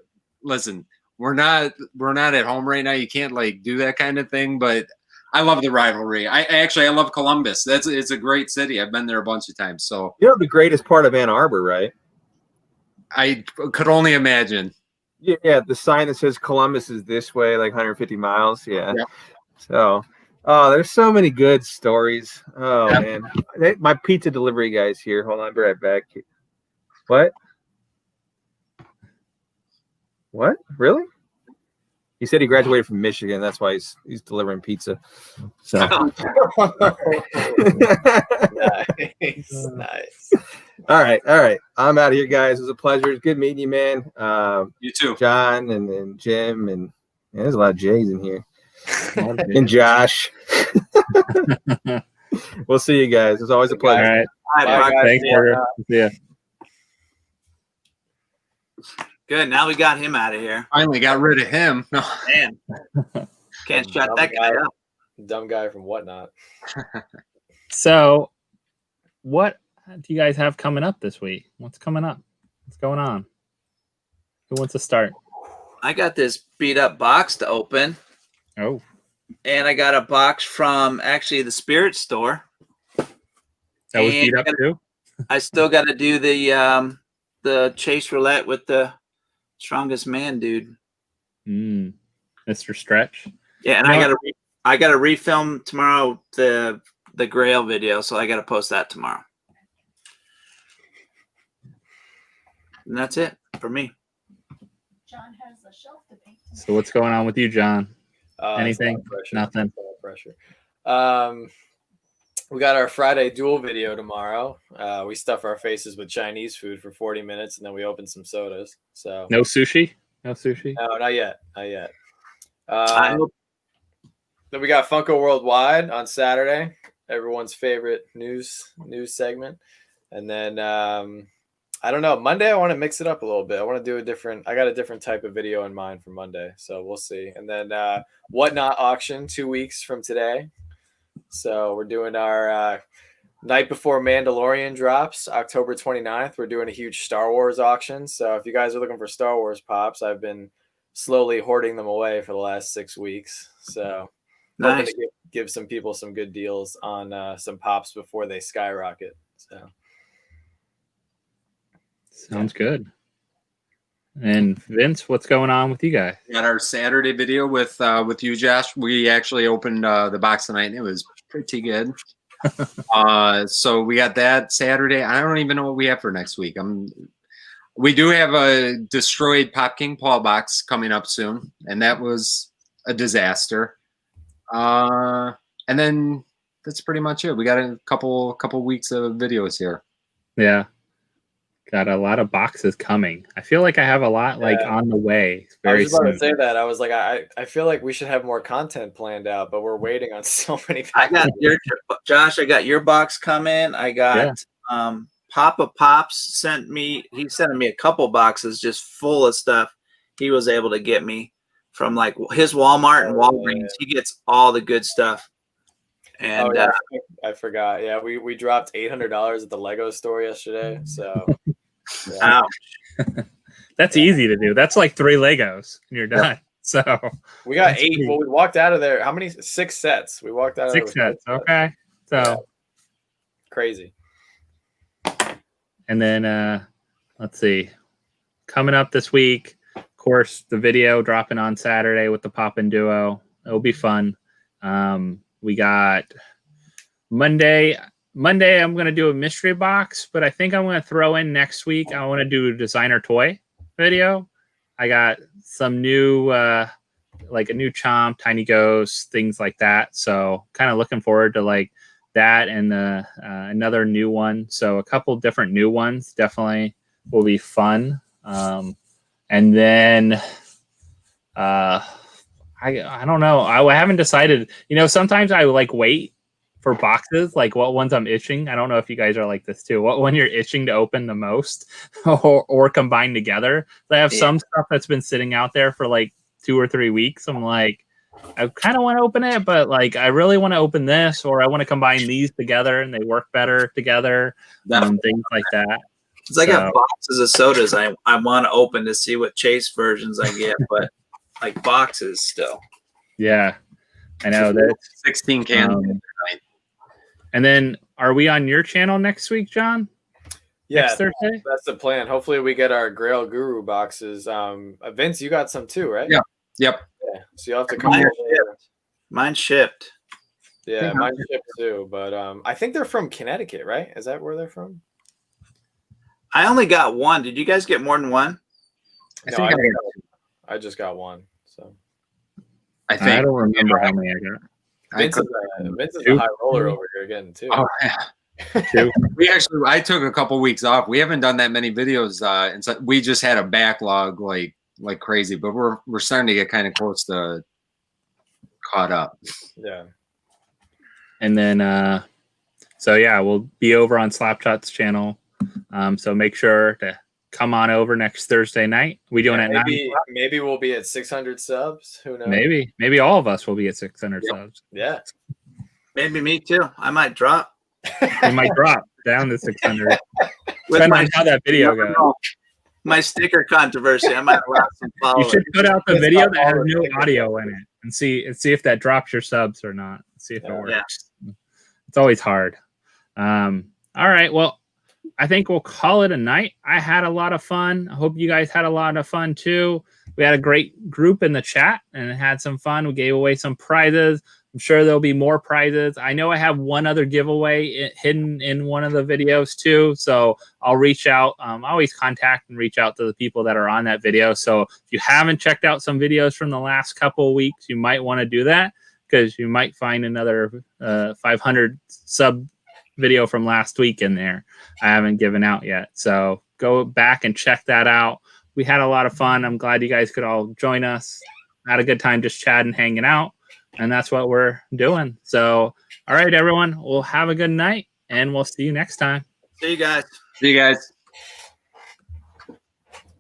listen, we're not at home right now. You can't like do that kind of thing, but I love the rivalry. I love Columbus. It's a great city. I've been there a bunch of times. So
you know the greatest part of Ann Arbor, right?
I could only imagine.
Yeah, the sign that says Columbus is this way, like 150 miles. Yeah. So, there's so many good stories. Oh man, my pizza delivery guy's here. Hold on, I'll be right back. What? Really? He said he graduated from Michigan. That's why he's delivering pizza. So
nice.
All right. I'm out of here, guys. It was a pleasure. It's good meeting you, man.
You too,
John and Jim, and there's a lot of J's in here. And Josh. We'll see you guys. It's always a pleasure.
All right.
Bye, guys.
Thanks, Parker. See ya.
Good. Now we got him out of here.
Finally got rid of him. No.
Man. Can't shut that guy up.
Dumb guy from Whatnot.
So, what do you guys have coming up this week? What's coming up? What's going on? Who wants to start?
I got this beat up box to open.
Oh.
And I got a box from actually the Spirit store.
That was beat up too?
I still got to do the chase roulette with the strongest man dude.
Mr. Stretch.
Yeah, and I got to refilm tomorrow the Grail video, so I got to post that tomorrow. And that's it for me.
John has a shelf to paint.
So what's going on with you, John? Anything? Nothing.
Pressure. We got our Friday duel video tomorrow. We stuff our faces with Chinese food for 40 minutes, and then we open some sodas. So
no sushi? No sushi?
No, not yet. Not yet. Then we got Funko Worldwide on Saturday, everyone's favorite news segment. And then I don't know, Monday I want to mix it up a little bit. I want to do I got a different type of video in mind for Monday, so we'll see. And then Whatnot auction 2 weeks from today. So we're doing our night before Mandalorian drops, October 29th. We're doing a huge Star Wars auction. So if you guys are looking for Star Wars pops, I've been slowly hoarding them away for the last 6 weeks. So hoping to give some people some good deals on some pops before they skyrocket. So
sounds good. And Vince, what's going on with you guys?
We got our Saturday video with you, Josh. We actually opened the box tonight, and it was pretty good. So we got that Saturday. I don't even know what we have for next week. We do have a destroyed Pop King Paul box coming up soon, and that was a disaster. And then that's pretty much it. We got a couple weeks of videos here.
Yeah. Got a lot of boxes coming. I feel like I have a lot on the way.
I was about to say that. I was like, I feel like we should have more content planned out, but we're waiting on so many.
Josh, I got your box coming. I got Pops sent me a couple boxes just full of stuff he was able to get me from like his Walmart and Walgreens. He gets all the good stuff. And
I forgot. Yeah, we dropped $800 at the Lego store yesterday. So
ouch.
That's easy to do. That's like 3 Legos and you're done. So
we got 8. Well, we walked out of there. How many? 6 sets. We walked out of
6 sets. Okay. So
crazy.
And then let's see. Coming up this week, of course, the video dropping on Saturday with the Poppin Duo. It'll be fun. We got Monday. I'm going to do a mystery box, but I think I'm going to throw in next week. I want to do a designer toy video. I got some new, like a new Chomp, Tiny Ghost, things like that. So kind of looking forward to like that and another new one. So a couple different new ones definitely will be fun. And then I don't know. I haven't decided. You know, sometimes I like wait for boxes, like what ones I'm itching. I don't know if you guys are like this too. What one you're itching to open the most or combine together. So I have some stuff that's been sitting out there for like 2 or 3 weeks. I'm like, I kind of want to open it, but like I really want to open this, or I want to combine these together and they work better together. Things like that.
Because I got boxes of sodas I want to open to see what chase versions I get, but like boxes still.
Yeah, I know that
16 cans.
And then, are we on your channel next week, John?
Yeah,
next Thursday?
That's the plan. Hopefully, we get our Grail Guru boxes. Vince, you got some too, right?
Yeah. Yep.
Yeah. So you will have to come over.
Mine shipped.
Yeah, mine shipped too. But I think they're from Connecticut, right? Is that where they're from?
I only got one. Did you guys get more than one?
No, I just got one. So
I don't remember how many I got.
Vince is a high roller over here again too.
Oh yeah. I took a couple weeks off. We haven't done that many videos, and so we just had a backlog like crazy. But we're starting to get kind of close to caught up.
Yeah.
And then so yeah, we'll be over on Slapshot's channel. So make sure to come on over next Thursday night. We doing it
maybe we'll be at 600 subs. Who knows?
Maybe all of us will be at 600 subs.
Yeah.
Maybe me too. I might drop.
We might drop down to 600. Depending on how that video goes.
My sticker controversy. I might allow some followers.
You should put out the video that has no audio in it and see if that drops your subs or not. See if it works. Yeah. It's always hard. All right. Well, I think we'll call it a night. I had a lot of fun. I hope you guys had a lot of fun too. We had a great group in the chat and had some fun. We gave away some prizes. I'm sure there'll be more prizes. I know I have one other giveaway hidden in one of the videos too. So I'll reach out. I always contact and reach out to the people that are on that video. So if you haven't checked out some videos from the last couple of weeks, you might want to do that because you might find another 500 sub video from last week in there. I haven't given out yet. So go back and check that out. We had a lot of fun. I'm glad you guys could all join us. had a good time just chatting, hanging out, and that's what we're doing. So, all right, everyone, we'll have a good night, and we'll see you next time.
See you guys.
See you guys.